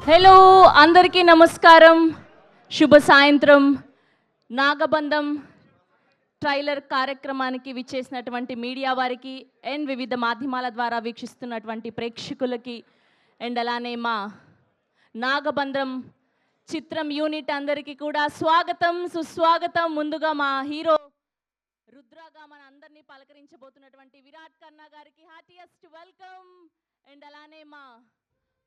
Hello అందరికీ నమస్కారం, శుభ సాయంత్రం. నాగబంధం ట్రైలర్ కార్యక్రమానికి విచ్చేసినటువంటి మీడియా వారికి అండ్ వివిధ మాధ్యమాల ద్వారా వీక్షిస్తున్నటువంటి ప్రేక్షకులకి అండ్ అలానే మా నాగబంధం చిత్రం యూనిట్ అందరికీ కూడా స్వాగతం, సుస్వాగతం. ముందుగా మా హీరో రుద్రగా మన అందరినీ పలకరించబోతున్నటువంటి విరాట్ ఖన్నా గారికి హార్టియెస్ట్ వెల్కమ్. అండ్ అలానే మా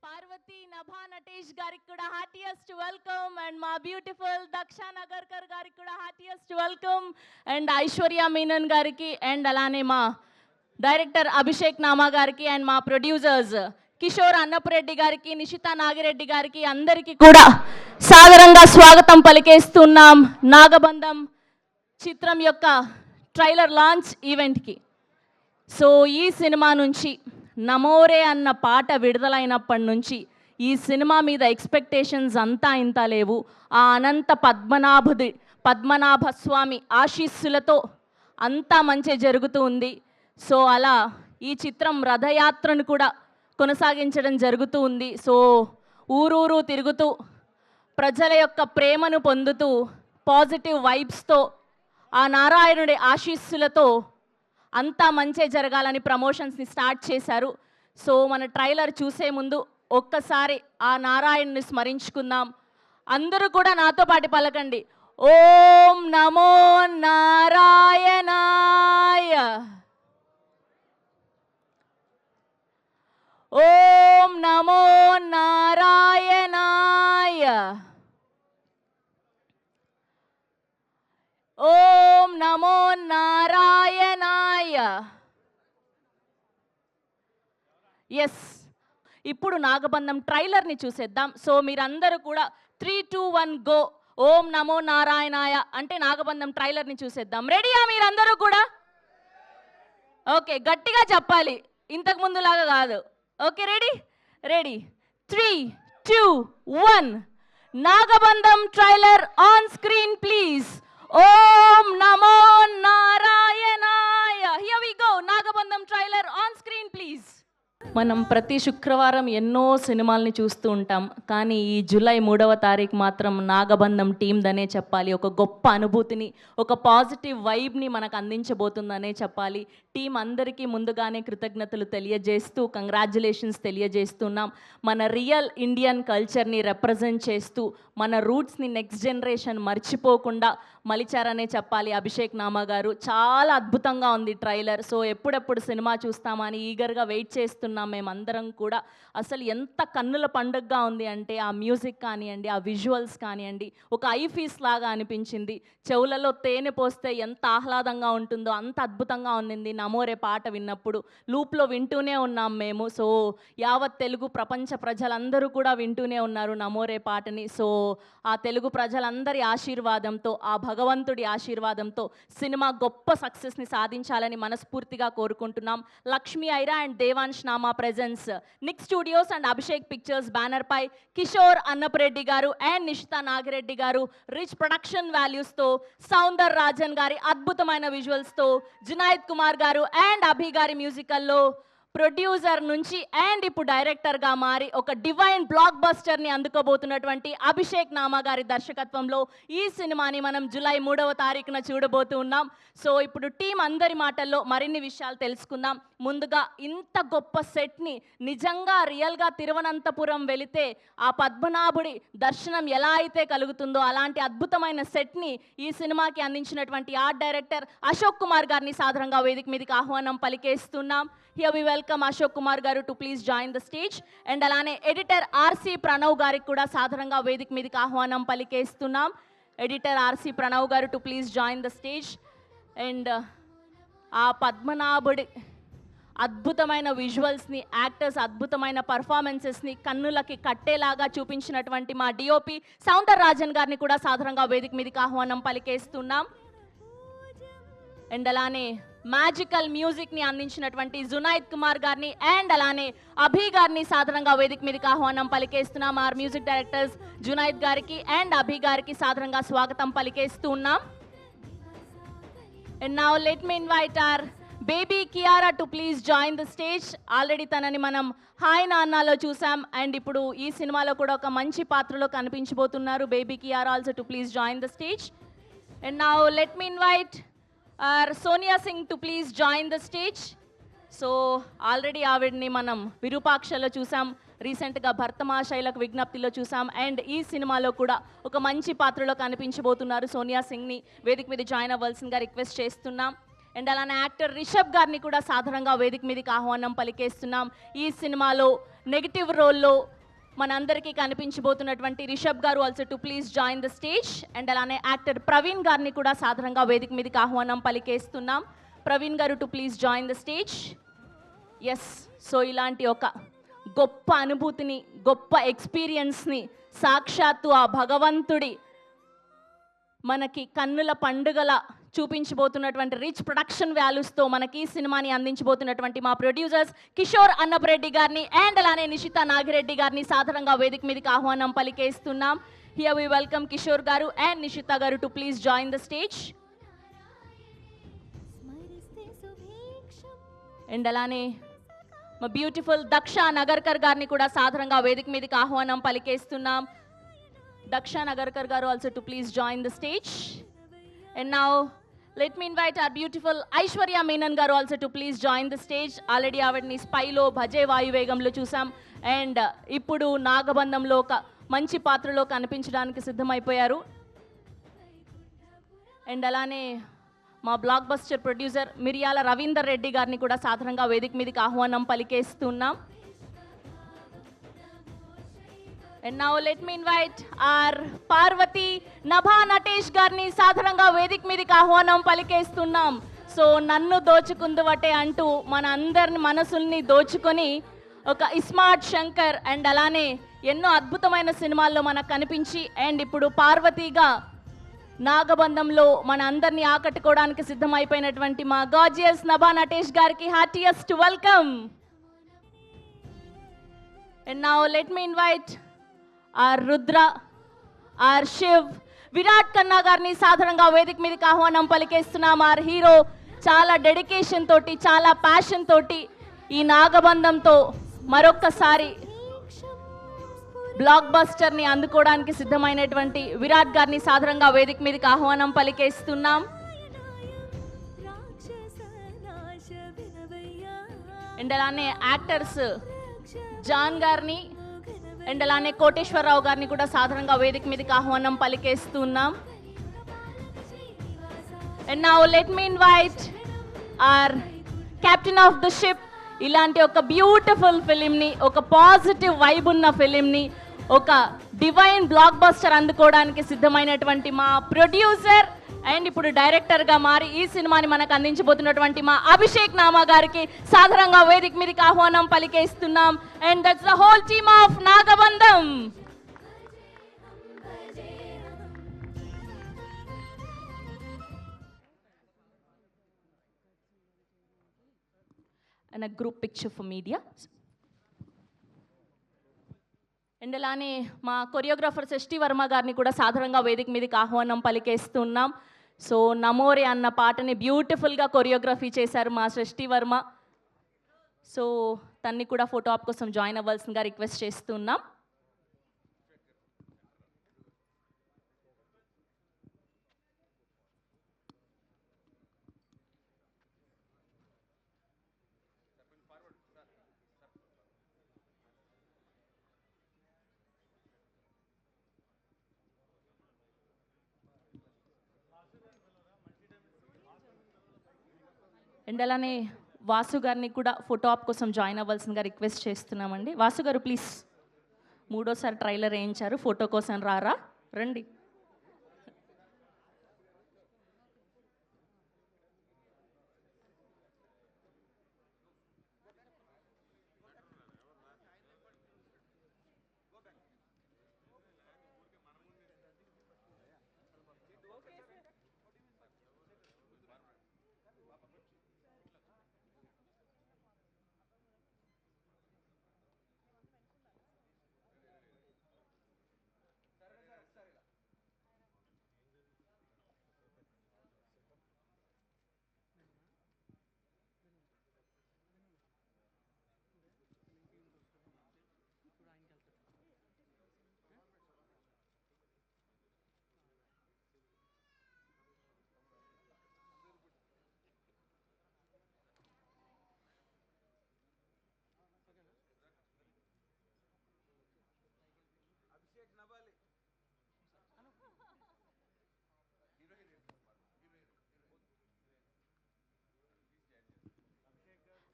పార్వతి నభా నటేష్ గారికి కూడా హార్టియెస్ట్ వెల్కమ్. అండ్ మా బ్యూటిఫుల్ దక్ష నగర్కర్ గారికి కూడా heartiest welcome. And Aishwarya Menon గారికి అండ్ అలానే మా డైరెక్టర్ అభిషేక్ నామా గారికి అండ్ మా ప్రొడ్యూసర్స్ కిషోర్ అన్నపురెడ్డి గారికి, నిషితా నాగిరెడ్డి గారికి అందరికీ కూడా సాదరంగా స్వాగతం పలికేస్తున్నాం నాగబంధం చిత్రం యొక్క ట్రైలర్ లాంచ్ ఈవెంట్కి. సో ఈ సినిమా నుంచి నమోరే అన్న పాట విడుదలైనప్పటి నుంచి ఈ సినిమా మీద ఎక్స్పెక్టేషన్స్ అంతా ఇంత లేవు. ఆ అనంత పద్మనాభ స్వామి ఆశీస్సులతో అంతా మంచి జరుగుతూ ఉంది. సో అలా ఈ చిత్రం రథయాత్రను కూడా కొనసాగించడం జరుగుతూ ఉంది. సో ఊరూరు తిరుగుతూ ప్రజల యొక్క ప్రేమను పొందుతూ పాజిటివ్ వైబ్స్తో ఆ నారాయణుడి ఆశీస్సులతో అంతా మంచి జరగాలని ప్రమోషన్స్ని స్టార్ట్ చేశారు. సో మన ట్రైలర్ చూసే ముందు ఒక్కసారి ఆ నారాయణుని స్మరించుకుందాం. అందరూ కూడా నాతో పాటు పలకండి, ఓం నమో నారాయణాయ, ఓం నమో నారాయణాయ, ఓం నమో నారాయణాయ. ఎస్, ఇప్పుడు నాగబంధం ట్రైలర్ని చూసేద్దాం. సో మీరందరూ కూడా 3, 2, 1 గో. ఓం నమో నారాయణాయ అంటే నాగబంధం ట్రైలర్ని చూసేద్దాం. రెడీయా మీరందరూ కూడా? ఓకే, గట్టిగా చెప్పాలి, ఇంతకు ముందులాగా కాదు. Okay, ready? Ready. 3, 2, 1 Nagabandham trailer on screen please. ఓం నమో నారాయణాయ. Here we go. Nagabandham trailer on screen please. మనం ప్రతి శుక్రవారం ఎన్నో సినిమాల్ని చూస్తూ ఉంటాం, కానీ ఈ జూలై 3వ తారీఖు మాత్రం నాగబంధం టీమ్దనే చెప్పాలి. ఒక గొప్ప అనుభూతిని, ఒక పాజిటివ్ వైబ్ని మనకు అందించబోతుందనే చెప్పాలి. టీం అందరికీ ముందుగానే కృతజ్ఞతలు తెలియజేస్తూ కంగ్రాచ్యులేషన్స్ తెలియజేస్తున్నాం. మన రియల్ ఇండియన్ కల్చర్ని రిప్రజెంట్ చేస్తూ మన రూట్స్ని నెక్స్ట్ జనరేషన్ మర్చిపోకుండా మలిచారనే చెప్పాలి అభిషేక్ నామా గారు. చాలా అద్భుతంగా ఉంది ట్రైలర్. సో ఎప్పుడెప్పుడు సినిమా చూస్తామని ఈగర్గా వెయిట్ చేస్తున్నాం మేమందరం కూడా. అసలు ఎంత కన్నుల పండుగగా ఉంది అంటే ఆ మ్యూజిక్ కానివ్వండి, ఆ విజువల్స్ కానివ్వండి, ఒక ఐఫీస్ లాగా అనిపించింది. చెవులలో తేనె పోస్తే ఎంత ఆహ్లాదంగా ఉంటుందో అంత అద్భుతంగా ఉంది నమోరే పాట విన్నప్పుడు. లూప్లో వింటూనే ఉన్నాం మేము. సో యావత్ తెలుగు ప్రపంచ ప్రజలందరూ కూడా వింటూనే ఉన్నారు నమోరే పాటని. సో ఆ తెలుగు ప్రజలందరి ఆశీర్వాదంతో, ఆ భగవంతుడి ఆశీర్వాదంతో సినిమా గొప్ప సక్సెస్ని సాధించాలని మనస్ఫూర్తిగా కోరుకుంటున్నాం. Lakshmi Aira and Devansh Nama presents Nik studios and Abhishek pictures banner పై కిషోర్ అన్నపురెడ్డి గారు అండ్ నిషితా నాగిరెడ్డి గారు రిచ్ ప్రొడక్షన్ వాల్యూస్తో, సౌందర్ రాజన్ గారి అద్భుతమైన విజువల్స్తో, జునైద్ కుమార్ గారు అండ్ అభి గారి మ్యూజికల్లో ప్రొడ్యూసర్ నుంచి అండ్ ఇప్పుడు డైరెక్టర్గా మారి ఒక డివైన్ బ్లాక్ బస్టర్ని అందుకోబోతున్నటువంటి అభిషేక్ నామా గారి దర్శకత్వంలో ఈ సినిమాని మనం జూలై 3వ తారీఖున చూడబోతూ ఉన్నాం. సో ఇప్పుడు టీం అందరి మాటల్లో మరిన్ని విషయాలు తెలుసుకుందాం. ముందుగా ఇంత గొప్ప సెట్ని నిజంగా రియల్గా తిరువనంతపురం వెళితే ఆ పద్మనాభుడి దర్శనం ఎలా అయితే కలుగుతుందో అలాంటి అద్భుతమైన సెట్ని ఈ సినిమాకి అందించినటువంటి ఆర్ట్ డైరెక్టర్ అశోక్ కుమార్ గారిని సాధారణంగా వేదిక మీదకి ఆహ్వానం పలికేస్తున్నాం. Here we welcome Ashok Kumar garu to please join the stage. And alane editor RC Pranav gariki kuda sadharanగా వేదిక మీదకి ఆహ్వానం పలికేస్తున్నాం. Editor RC Pranav garu to please join the stage. And ఆ పద్మనాభుడి అద్భుతమైన విజువల్స్ని, యాక్టర్స్ అద్భుతమైన పర్ఫార్మెన్సెస్ని కన్నులకి కట్టేలాగా చూపించినటువంటి మా డిఓపి సౌందర్ రాజన్ గారిని కూడా సాధారణంగా వేదిక మీదకి ఆహ్వానం పలికేస్తున్నాం. అండ్ అలానే మ్యాజికల్ మ్యూజిక్ని అందించినటువంటి జునైద్ కుమార్ గారిని అండ్ అలానే అభి గారిని సాధారణంగా వేదిక మీదకి ఆహ్వానం పలికేస్తున్నాం. ఆర్ మ్యూజిక్ డైరెక్టర్స్ జునైద్ గారికి అండ్ అభి గారికి సాధారణంగా స్వాగతం పలికేస్తూ ఉన్నాం. And now let me invite are baby Kiara to please join the stage. Already తనని మనం హాయ్ నాన్నలో చూసాం అండ్ ఇప్పుడు ఈ సినిమాలో కూడా ఒక మంచి పాత్రలో కనిపించబోతున్నారు. Baby Kiara also to please join the stage. And now let me invite Sonia Singh to please join the stage. So already ఆవిడ్ని మనం విరూపాక్షలో చూసాం, రీసెంట్గా భర్తమాశైలకు విజ్ఞప్తిలో చూసాం అండ్ ఈ సినిమాలో కూడా ఒక మంచి పాత్రలో కనిపించబోతున్నారు. సోనియా సింగ్ని వేదిక మీద జాయిన్ అవ్వాల్సిందిగా రిక్వెస్ట్ చేస్తున్నాం. అండ్ అలానే యాక్టర్ రిషబ్ గారిని కూడా సాధారణంగా వేదిక మీదకి ఆహ్వానం పలికేస్తున్నాం. ఈ సినిమాలో నెగిటివ్ రోల్లో మనందరికీ కనిపించబోతున్నటువంటి రిషబ్ గారు also to please join the stage. And అలానే యాక్టర్ ప్రవీణ్ గారిని కూడా సాధారణంగా వేదిక మీదకి ఆహ్వానం పలికేస్తున్నాం. ప్రవీణ్ గారు to please join the stage. Yes, so ఇలాంటి ఒక గొప్ప అనుభూతిని, గొప్ప ఎక్స్పీరియన్స్ని సాక్షాత్తు ఆ భగవంతుడి మనకి కన్నుల పండుగల చూపించబోతున్నటువంటి రిచ్ ప్రొడక్షన్ వాల్యూస్తో మనకి ఈ సినిమాని అందించబోతున్నటువంటి మా ప్రొడ్యూసర్స్ కిషోర్ అన్నపరెడ్డి గారిని అండ్ అలానే నిషిత నాగిరెడ్డి గారిని సాధారణంగా వేదిక మీదకి ఆహ్వానం పలికేస్తున్నాం. హియర్ వి వెల్కమ్ కిషోర్ గారు అండ్ నిషిత గారు to please join the stage. And అలానే మా బ్యూటిఫుల్ దక్ష నగర్కర్ గారిని కూడా సాధారణంగా వేదిక మీదకి ఆహ్వానం పలికేస్తున్నాం. దక్ష నగర్కర్ గారు also to please join the stage. And now let me invite our beautiful Aishwarya Menon గారు also to please join the stage. Already ఆవిడని స్పైలో భజే వాయువేగంలో చూసాం అండ్ ఇప్పుడు నాగబంధంలో ఒక మంచి పాత్రలో కనిపించడానికి సిద్ధమైపోయారు. అండ్ అలానే మా బ్లాక్ బస్టర్ ప్రొడ్యూసర్ మిరియాల రవీందర్ రెడ్డి గారిని కూడా సాధారణంగా వేదిక మీదకి ఆహ్వానం పలికేస్తున్నాం. And now let me invite our Parvathi Nabha Natesh గారిని సాధారణంగా వేదిక మీదకి ఆహ్వానం పలికేస్తున్నాం. సో నన్ను దోచుకుందువటే అంటూ మన అందరిని మనసుల్ని దోచుకొని ఒక ఇస్మార్ట్ శంకర్ అండ్ అలానే ఎన్నో అద్భుతమైన సినిమాల్లో మనకు కనిపించి అండ్ ఇప్పుడు పార్వతిగా నాగబంధంలో మన అందరినీ ఆకట్టుకోవడానికి సిద్ధమైపోయినటువంటి మా గార్జియస్ నభా నటేష్ గారికి heartiest welcome. And now let me invite our Rudra, our Shiv, Virat Khanna గారిని సాధారణంగా వేదిక మీదకి ఆహ్వానం పలికేస్తున్నాం. ఆర్ హీరో చాలా డెడికేషన్ తోటి, చాలా ప్యాషన్ తోటి ఈ నాగబంధంతో మరొక్కసారి బ్లాక్ బస్టర్ని అందుకోవడానికి సిద్ధమైనటువంటి విరాట్ గారిని సాధారణంగా వేదిక మీదకి ఆహ్వానం పలికేస్తున్నాం. అండ్ అలానే యాక్టర్స్ జాన్ గారిని అండ్ అలానే కోటేశ్వరరావు గారిని కూడా సాధారణంగా వేదిక మీదకి ఆహ్వానం పలికేస్తున్నాం. And now let me invite our captain of the ship. ఇలాంటి ఒక బ్యూటిఫుల్ ఫిలింని, ఒక పాజిటివ్ వైబ్ ఉన్న ఫిలింని, ఒక డివైన్ బ్లాక్ బస్టర్ అందుకోవడానికి సిద్ధమైనటువంటి మా ప్రొడ్యూసర్ అండ్ ఇప్పుడు డైరెక్టర్గా మారి ఈ సినిమాని మనకు అందించబోతున్నటువంటి మా అభిషేక్ నామా గారికి సాధారణంగా వేదిక మీదకి ఆహ్వానం పలికేస్తున్నాం. And that's the whole team of Nagabandham. And a group picture for media. And అలానే మా కొరియోగ్రాఫర్ షష్ఠి వర్మ గారిని కూడా సాధారణంగా వేదిక మీదకి ఆహ్వానం పలికేస్తున్నాం. సో నమోరే అన్న పాటని బ్యూటిఫుల్గా కొరియోగ్రఫీ చేశారు మా షష్ఠి వర్మ. సో తన్ని కూడా ఫోటో ఆప్ కోసం జాయిన్ అవ్వాల్సిందిగా రిక్వెస్ట్ చేస్తున్నాం. అండ్ అలానే వాసు గారిని కూడా ఫోటో ఆప్ కోసం జాయిన్ అవ్వాల్సిందిగా రిక్వెస్ట్ చేస్తున్నామండి. వాసు గారు ప్లీజ్, మూడోసారి ట్రైలర్ వేయించారు, ఫోటో కోసం రారా, రండి.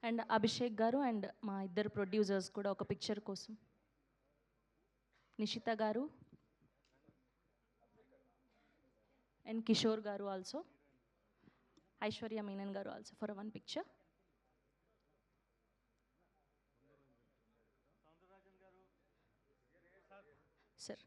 అండ్ అభిషేక్ గారు అండ్ మా ఇద్దరు ప్రొడ్యూసర్స్ కూడా ఒక పిక్చర్ కోసం. నిషిత గారు అండ్ కిషోర్ గారు ఆల్సో, ఐశ్వర్య మీనన్ గారు also for one picture. Sir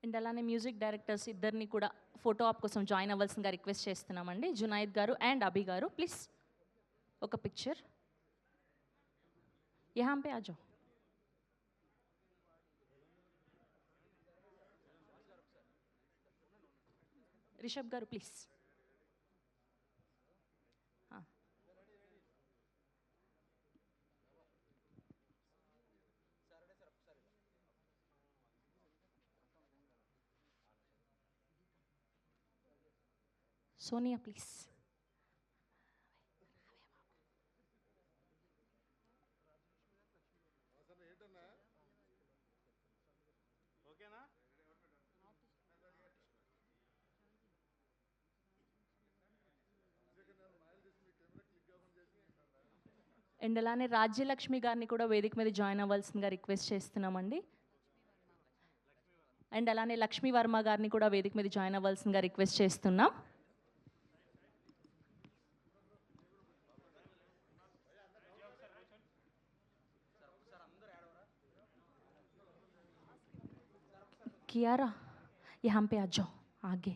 and అలానే మ్యూజిక్ డైరెక్టర్స్ ఇద్దరిని కూడా ఫోటో ఆప్ కోసం జాయిన్ అవ్వాల్సిందిగా రిక్వెస్ట్ చేస్తున్నామండి. జునైద్ గారు అండ్ అభి గారు ప్లీజ్ ఒక పిక్చర్. यहाँ पे आ जाओ. రిషబ్ గారు ప్లీజ్. సోనియా ప్లీజ్. అండ్ అలానే రాజ్యలక్ష్మి గారిని కూడా వేదిక మీద జాయిన్ అవ్వాల్సిందిగా రిక్వెస్ట్ చేస్తున్నామండి. అండ్ అలానే లక్ష్మీ వర్మ గారిని కూడా వేదిక మీద జాయిన్ అవ్వాల్సిందిగా రిక్వెస్ట్ చేస్తున్నాం. कियारा यहाँ पे आ जाओ आगे.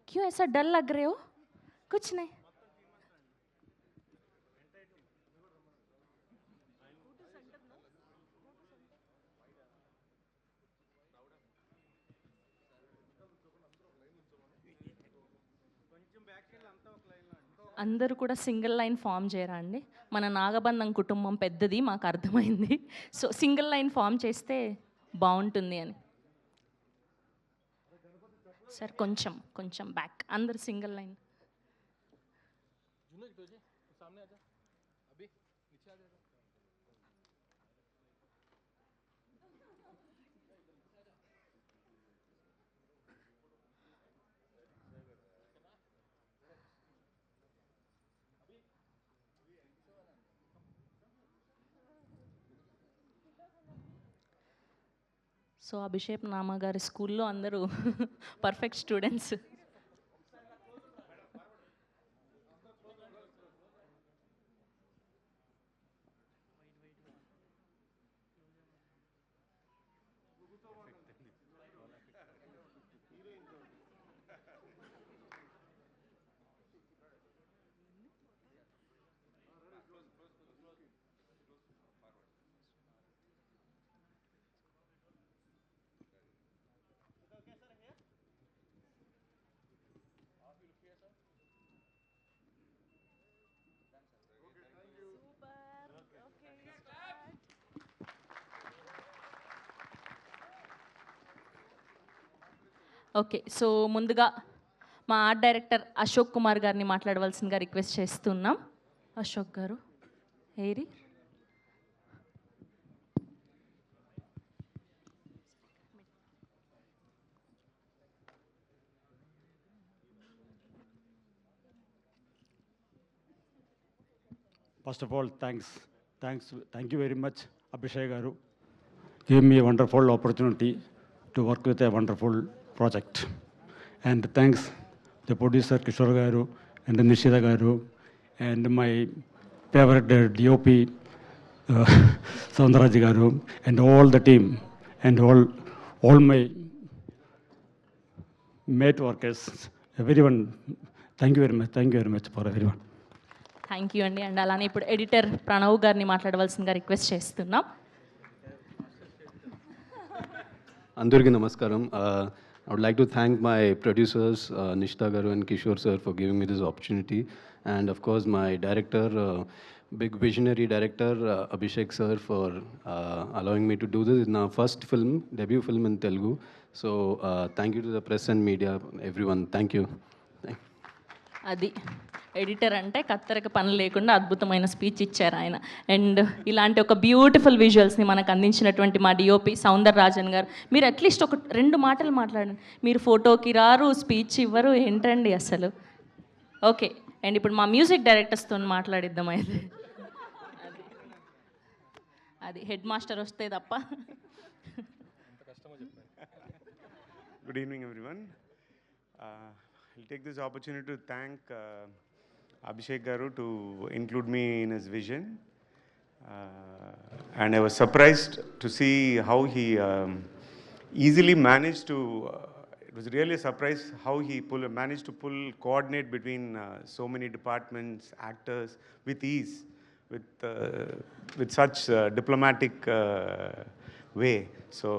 क्यों ऐसा डर लग रहे हो? कुछ नहीं. అందరూ కూడా సింగిల్ లైన్ ఫామ్ చేయరా అండి? మన నాగబంధం కుటుంబం పెద్దది, మాకు అర్థమైంది. సో సింగిల్ లైన్ ఫామ్ చేస్తే బాగుంటుంది అని. సార్ కొంచెం కొంచెం బ్యాక్, అందరు సింగిల్ లైన్. సో అభిషేక్ నామ గారి స్కూల్లో అందరూ పర్ఫెక్ట్ స్టూడెంట్స్. ఓకే, సో ముందుగా మా ఆర్ట్ డైరెక్టర్ అశోక్ కుమార్ గారిని మాట్లాడవలసిందిగా రిక్వెస్ట్ చేస్తున్నాం. అశోక్ గారు ఏరి. First of all, thank you very much, Abhishek Garu. Gave me a wonderful opportunity to work with a wonderful project. And thanks the producer Kishore Garu and Nishita Garu and my favorite DOP, Soundaraj Garu, and all the team, and all my mate workers, everyone. Thank you very much for everyone. Thank you అండి. And అలానే ఇప్పుడు editor Pranav గారిని మాట్లాడవలసిందిగా request చేస్తున్నాం. Andariki Namaskaram. I would like to thank my producers, Nishita Garu and Kishore sir, for giving me this opportunity. And of course, my director, big visionary director, Abhishek sir, for allowing me to do this. It's my first film, debut film in Telugu. So thank you to the press and media, everyone. Thank you. అది editor అంటే కత్తెరకు పని లేకుండా అద్భుతమైన speech ఇచ్చారు ఆయన. And ఇలాంటి ఒక beautiful విజువల్స్ని మనకు అందించినటువంటి మా డిఓపి సౌందర్ రాజన్ గారు, మీరు అట్లీస్ట్ ఒక 2 మాటలు మాట్లాడండి. మీరు ఫోటోకి రారు, స్పీచ్ ఇవ్వరు, ఏంటండి అసలు. ఓకే, అండ్ ఇప్పుడు మా మ్యూజిక్ డైరెక్టర్స్తో మాట్లాడిద్దాం అయితే. అది హెడ్ మాస్టర్ వస్తే తప్ప. Good evening, everyone. I'll take this opportunity to thank Abhishek Garu to include me in his vision. And I was surprised to see how he easily managed to, it was really a surprise how he managed to coordinate between so many departments, actors with ease, with such diplomatic way. So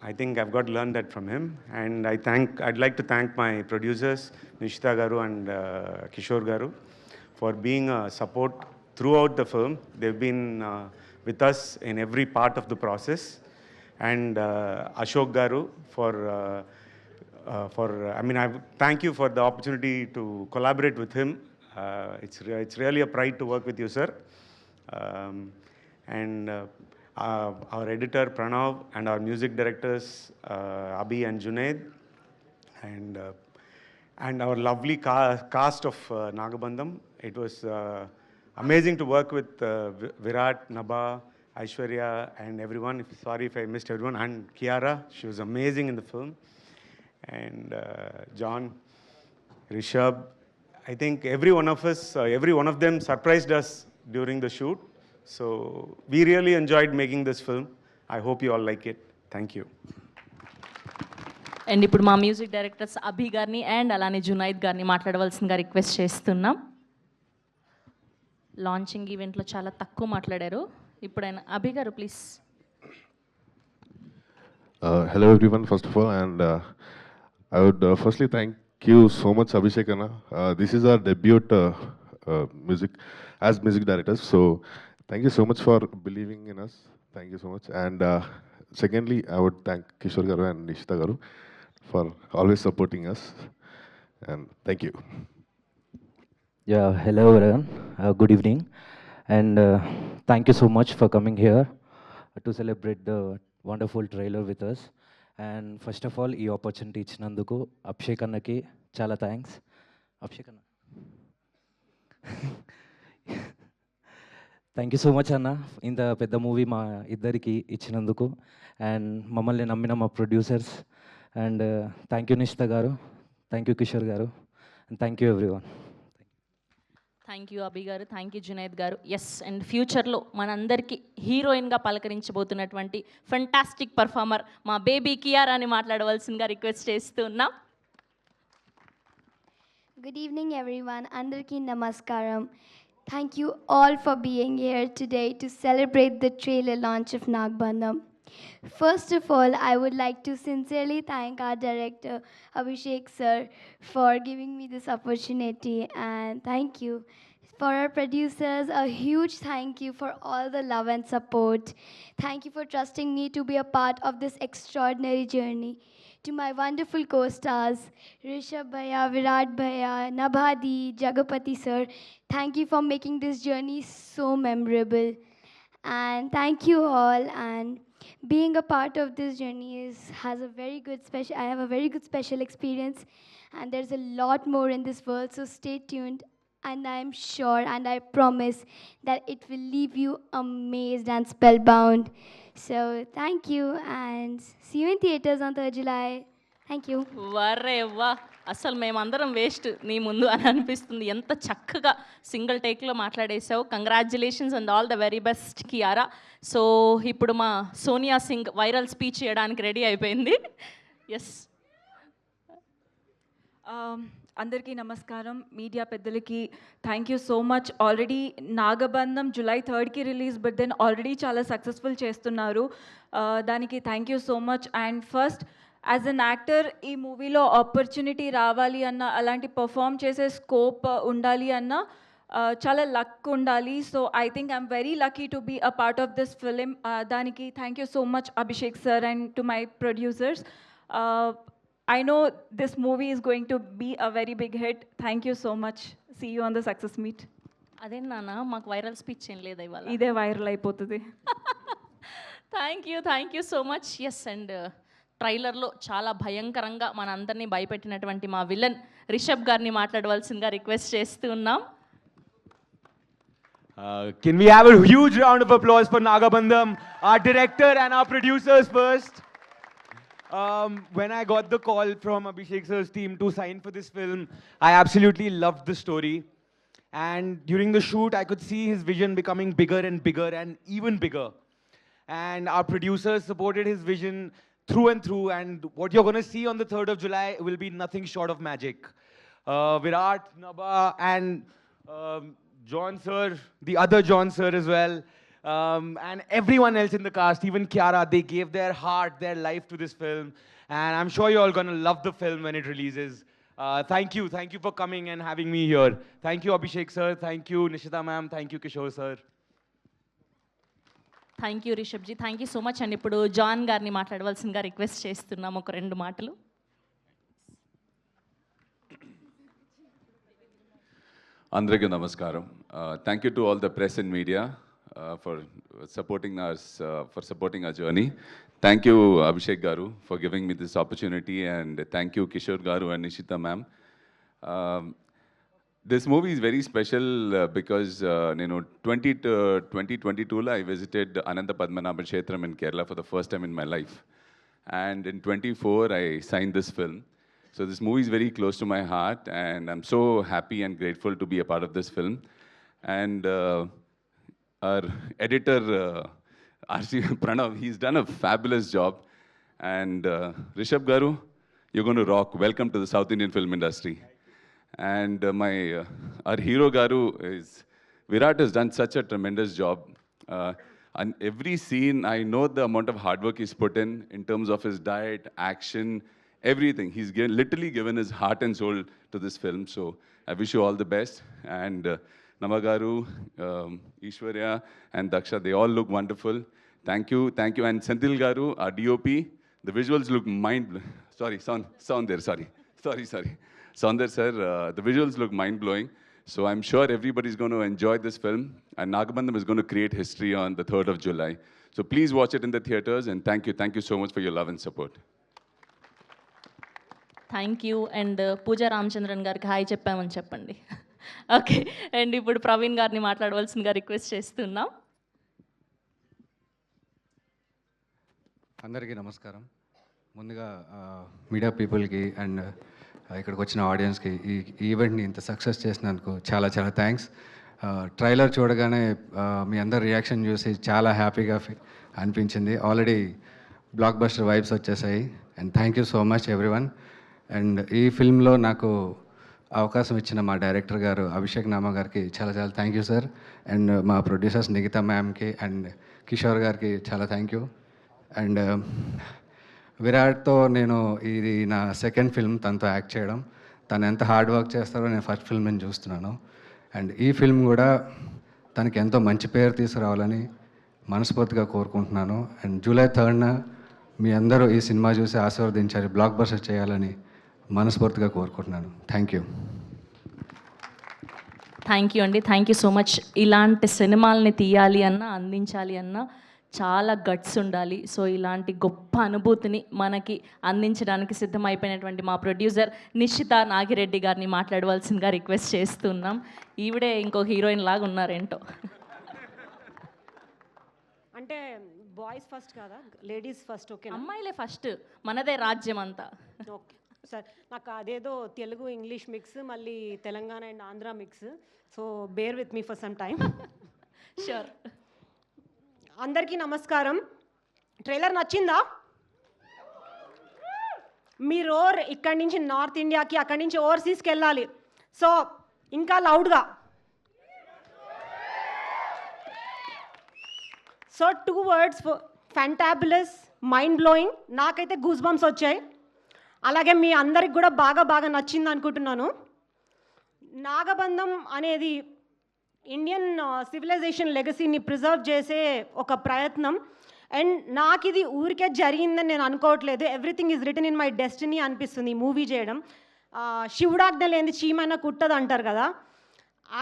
I think I've got to learn that from him. And I'd like to thank my producers, Nishita Garu and Kishore Garu, for being a support throughout the film. They've been with us in every part of the process. And Ashok Garu I thank you for the opportunity to collaborate with him. It's really a pride to work with you, sir. Our editor Pranav and our music directors Abhi and Junaid, and our lovely cast of Nagabandham. It was amazing to work with Virat, Nabha, Aishwarya and everyone. Sorry if I missed everyone. And Kiara, she was amazing in the film. And John, Rishabh. I think every one of them surprised us during the shoot. So we really enjoyed making this film. I hope you all like it. Thank you. And ఇప్పుడు మా music directors అభి గారిని and అలానే జునైద్ గారిని మాట్లాడవలసిందిగా request చేస్తున్నాం. Launching ఈవెంట్లో చాలా తక్కువ మాట్లాడారు. ఇప్పుడైనా అభి గారు please. Hello everyone, first of all, and I would firstly thank you so much, Abhishek Anna. This is our debut music directors, so thank you so much for believing in us. Thank you so much. And secondly, I would thank Kishore Garu and Nishita Garu for always supporting us. And thank you. Yeah, hello everyone. Good evening. And thank you so much for coming here to celebrate the wonderful trailer with us. And first of all, ఈ opportunity ఇచ్చినందుకు అభిషేక్ అన్నకి చాలా thanks. Abhishek అన్న, thank you so much అన్న, ఇంత పెద్ద movie మా ఇద్దరికి ఇచ్చినందుకు. అండ్ మమ్మల్ని నమ్మిన మా producers. And thank you Nishitha గారు, థ్యాంక్ యూ కిషోర్ గారు, and thank you everyone. Thank you Abhi గారు, థ్యాంక్ యూ జునైద్ గారు. ఎస్, అండ్ ఫ్యూచర్లో మనందరికీ హీరోయిన్గా పలకరించబోతున్నటువంటి ఫెంటాస్టిక్ పర్ఫార్మర్ మా బేబీ కియారాని మాట్లాడవలసిందిగా రిక్వెస్ట్ చేస్తున్నాం. Good evening, everyone. Andarki Namaskaram. Thank you all for being here today to celebrate the trailer launch of Nagbandham. First of all, I would like to sincerely thank our director, Abhishek sir, for giving me this opportunity, and thank you. For our producers, a huge thank you for all the love and support. Thank you for trusting me to be a part of this extraordinary journey. To my wonderful co-stars, Rishabh Bhaiya, Virat Bhaiya, Nabhadi, Jagapati sir, thank you for making this journey so memorable. And thank you all. And being a part of this journey has a very good special. I have a very good special experience, and there's a lot more in this world. So stay tuned, and I'm sure and I promise that it will leave you amazed and spellbound. So thank you, and see you in theaters on 3rd July. Thank you. వరే వా. అసలు మేమందరం waste నీ ముందు అని అనిపిస్తుంది. ఎంత చక్కగా సింగిల్ టేక్లో మాట్లాడేసావు. Congratulations and all the very best Kiara. So ఇప్పుడు మా సోనియా సింగ్ వైరల్ స్పీచ్ చేయడానికి రెడీ అయిపోయింది. ఎస్. అందరికీ నమస్కారం. మీడియా పెద్దలకి thank you so much. Already Nagabandham July 3కి రిలీజ్, బట్ దెన్ ఆల్రెడీ చాలా సక్సెస్ఫుల్ చేస్తున్నారు. దానికి thank you so much. And first as an actor ఈ మూవీలో ఆపర్చునిటీ రావాలి అన్న, అలాంటి పర్ఫామ్ చేసే స్కోప్ ఉండాలి అన్న చాలా లక్ ఉండాలి. So I think I'm very lucky to be a part of this film. దానికి thank you so much Abhishek sir and to my producers. I know this movie is going to be a very big hit. Thank you so much. See you on the success meet. అదే నాన్న, మాకు viral speech ఏం లేదా ఇవాళ? ఇదే viral అయిపోతుంది. Thank you so much. Yes. And ట్రైలర్లో చాలా భయంకరంగా మనందరినీ భయపెట్టినటువంటి మా విలన్ రిషబ్ గారిని మాట్లాడవలసిందిగా రిక్వెస్ట్ చేస్తూ ఉన్నాం. Can we have a huge round of applause for Nagabandham, our director and our producers first? When I got the call from Abhishek sir's team to sign for this film, I absolutely loved the story. And during the shoot, I could see his vision becoming bigger and bigger and even bigger. And our producers supported his vision through and through. And what you're going to see on the 3rd of July will be nothing short of magic. Virat, Nabha, and John sir, the other John sir as well. And everyone else in the cast, even Kiara, they gave their heart, their life to this film. And I'm sure you're all going to love the film when it releases. Thank you for coming and having me here. Thank you, Abhishek sir. Thank you, Nishita ma'am. Thank you, Kishore sir. Thank you Rishabh ji. Thank you so much. And ఇప్పుడు John గారిని మాట్లాడవలసిందిగా request చేస్తున్నాం ఒక 2 మాటలు. అందరికీ నమస్కారం. Thank you to all the press and media for supporting us, for supporting our journey. Thank you, Abhishek Garu, for giving me this opportunity, and thank you, Kishore Garu and Nishita ma'am. This movie is very special because, 2022, I visited Ananta Padmanabha Kshetram in Kerala for the first time in my life. And in 24, I signed this film. So this movie is very close to my heart, and I'm so happy and grateful to be a part of this film. And our editor, R.C. Pranav, he's done a fabulous job. And Rishabh Garu, you're going to rock. Welcome to the South Indian film industry. And our hero Garu is, Virat has done such a tremendous job. And every scene, I know the amount of hard work he's put in terms of his diet, action, everything. He's literally given his heart and soul to this film. So I wish you all the best. And Namagaru, Ishwarya, and Daksha, they all look wonderful. Thank you. And Senthil Garu, our DOP, the visuals look Saundar sir, the visuals look mind-blowing. So I'm sure everybody's going to enjoy this film. And Nagabandham is going to create history on the 3rd of July. So please watch it in the theaters. And thank you so much for your love and support. Thank you. And Pooja Ramachandran గారికి hi చెప్పామని చెప్పండి. Okay. And ఇప్పుడు ప్రవీణ్ గారిని మాట్లాడవలసిందిగా request చేస్తున్నాం. అందరికీ నమస్కారం. ముందుగా media పీపుల్కి అండ్ ఇక్కడికి వచ్చిన ఆడియన్స్కి ఈ ఈవెంట్ని ఇంత సక్సెస్ చేసినందుకు చాలా చాలా థ్యాంక్స్. ట్రైలర్ చూడగానే మీ అందరి రియాక్షన్ చూసి చాలా హ్యాపీగా అనిపించింది. ఆల్రెడీ బ్లాక్ బస్టర్ వైబ్స్ వచ్చేసాయి. And thank you so much everyone. And ఈ ఫిల్మ్లో నాకు అవకాశం ఇచ్చిన మా డైరెక్టర్ గారు అభిషేక్ నామా గారికి చాలా చాలా థ్యాంక్ యూ సార్. అండ్ మా ప్రొడ్యూసర్స్ నిగితా మ్యామ్కి అండ్ కిషోర్ గారికి చాలా థ్యాంక్ యూ. అండ్ విరాట్తో నేను ఇది నా సెకండ్ ఫిల్మ్ తనతో యాక్ట్ చేయడం. తను ఎంత హార్డ్ వర్క్ చేస్తారో నేను ఫస్ట్ ఫిల్మ్ నేను చూస్తున్నాను. అండ్ ఈ ఫిల్మ్ కూడా తనకి ఎంతో మంచి పేరు తీసుకురావాలని మనస్ఫూర్తిగా కోరుకుంటున్నాను. అండ్ జూలై 3న మీ అందరూ ఈ సినిమా చూసి ఆశీర్వదించాలి, బ్లాక్ బస్టర్ చేయాలని మనస్ఫూర్తిగా కోరుకుంటున్నాను. Thank you. థ్యాంక్ యూ అండి. Thank you so much. ఇలాంటి సినిమాల్ని తీయాలి అన్నా, అందించాలి అన్నా చాలా గట్స్ ఉండాలి. సో ఇలాంటి గొప్ప అనుభూతిని మనకి అందించడానికి సిద్ధమైపోయినటువంటి మా ప్రొడ్యూసర్ నిషిత నాగిరెడ్డి గారిని మాట్లాడవలసిందిగా రిక్వెస్ట్ చేస్తున్నాం. ఈవిడే ఇంకో హీరోయిన్ లాగా ఉన్నారేంటో. అంటే బాయ్స్ ఫస్ట్ కాదా, లేడీస్ ఫస్ట్? ఓకే, అమ్మాయిలే ఫస్ట్, మనదే రాజ్యం అంతా. ఓకే. సార్ నాకు అదేదో తెలుగు ఇంగ్లీష్ మిక్స్ మళ్ళీ Telangana and Andhra mix, so bear with me for some time. Sure. అందరికీ నమస్కారం. ట్రైలర్ నచ్చిందా? మీరు ఇక్కడి నుంచి నార్త్ ఇండియాకి, అక్కడి నుంచి ఓవర్సీస్కి వెళ్ళాలి. సో ఇంకా లౌడ్గా. So 2 words, fantabulous, mind blowing. నాకైతే గూస్ బంప్స్ వచ్చాయి. అలాగే మీ అందరికి కూడా బాగా నచ్చింది అనుకుంటున్నాను. నాగబంధం అనేది ఇండియన్ సివిలైజేషన్ లెగసీని ప్రిజర్వ్ చేసే ఒక ప్రయత్నం. అండ్ నాకు ఇది ఊరికే జరిగిందని నేను అనుకోవట్లేదు. Everything is return in my destiny అనిపిస్తుంది ఈ మూవీ చేయడం. శివుడాజ్ఞ లేని చీమైనా కుట్టదు అంటారు కదా.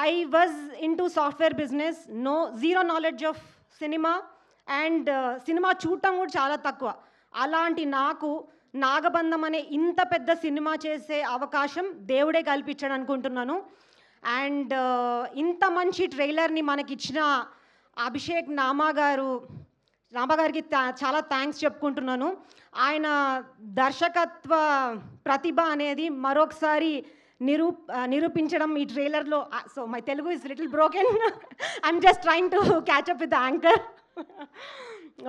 I was in to software business, zero knowledge of cinema, and cinema చూడటం కూడా చాలా తక్కువ. అలాంటి నాకు నాగబంధం అనే ఇంత పెద్ద సినిమా చేసే అవకాశం దేవుడే కల్పించాడు అనుకుంటున్నాను. అండ్ ఇంత మంచి ట్రైలర్ని మనకిచ్చిన అభిషేక్ నామా గారికి చాలా థ్యాంక్స్ చెప్పుకుంటున్నాను. ఆయన దర్శకత్వ ప్రతిభ అనేది మరొకసారి నిరూపించడం ఈ ట్రైలర్లో. So my Telugu is little broken. I'm just trying to catch up with the anchor.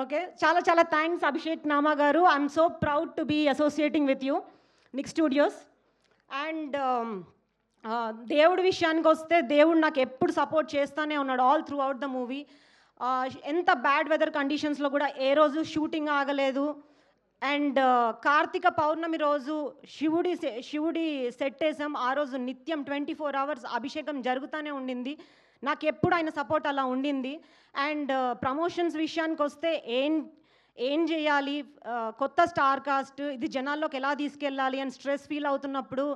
Okay, చాలా థ్యాంక్స్ అభిషేక్ నామా గారు. I'm so proud to be associating with you, Nick studios. And దేవుడి విషయానికి వస్తే దేవుడు నాకు ఎప్పుడు సపోర్ట్ చేస్తూనే ఉన్నాడు all throughout the movie. ఎంత బ్యాడ్ వెదర్ కండిషన్స్లో కూడా ఏ రోజు షూటింగ్ ఆగలేదు. అండ్ కార్తీక పౌర్ణమి రోజు శివుడి సెట్ వేసాం. ఆ రోజు నిత్యం 24 hours అభిషేకం జరుగుతూనే ఉండింది. నాకు ఎప్పుడు ఆయన సపోర్ట్ అలా ఉండింది. అండ్ ప్రమోషన్స్ విషయానికి వస్తే ఏం చేయాలి, కొత్త స్టార్ కాస్ట్, ఇది జనాల్లోకి ఎలా తీసుకెళ్ళాలి అని స్ట్రెస్ ఫీల్ అవుతున్నప్పుడు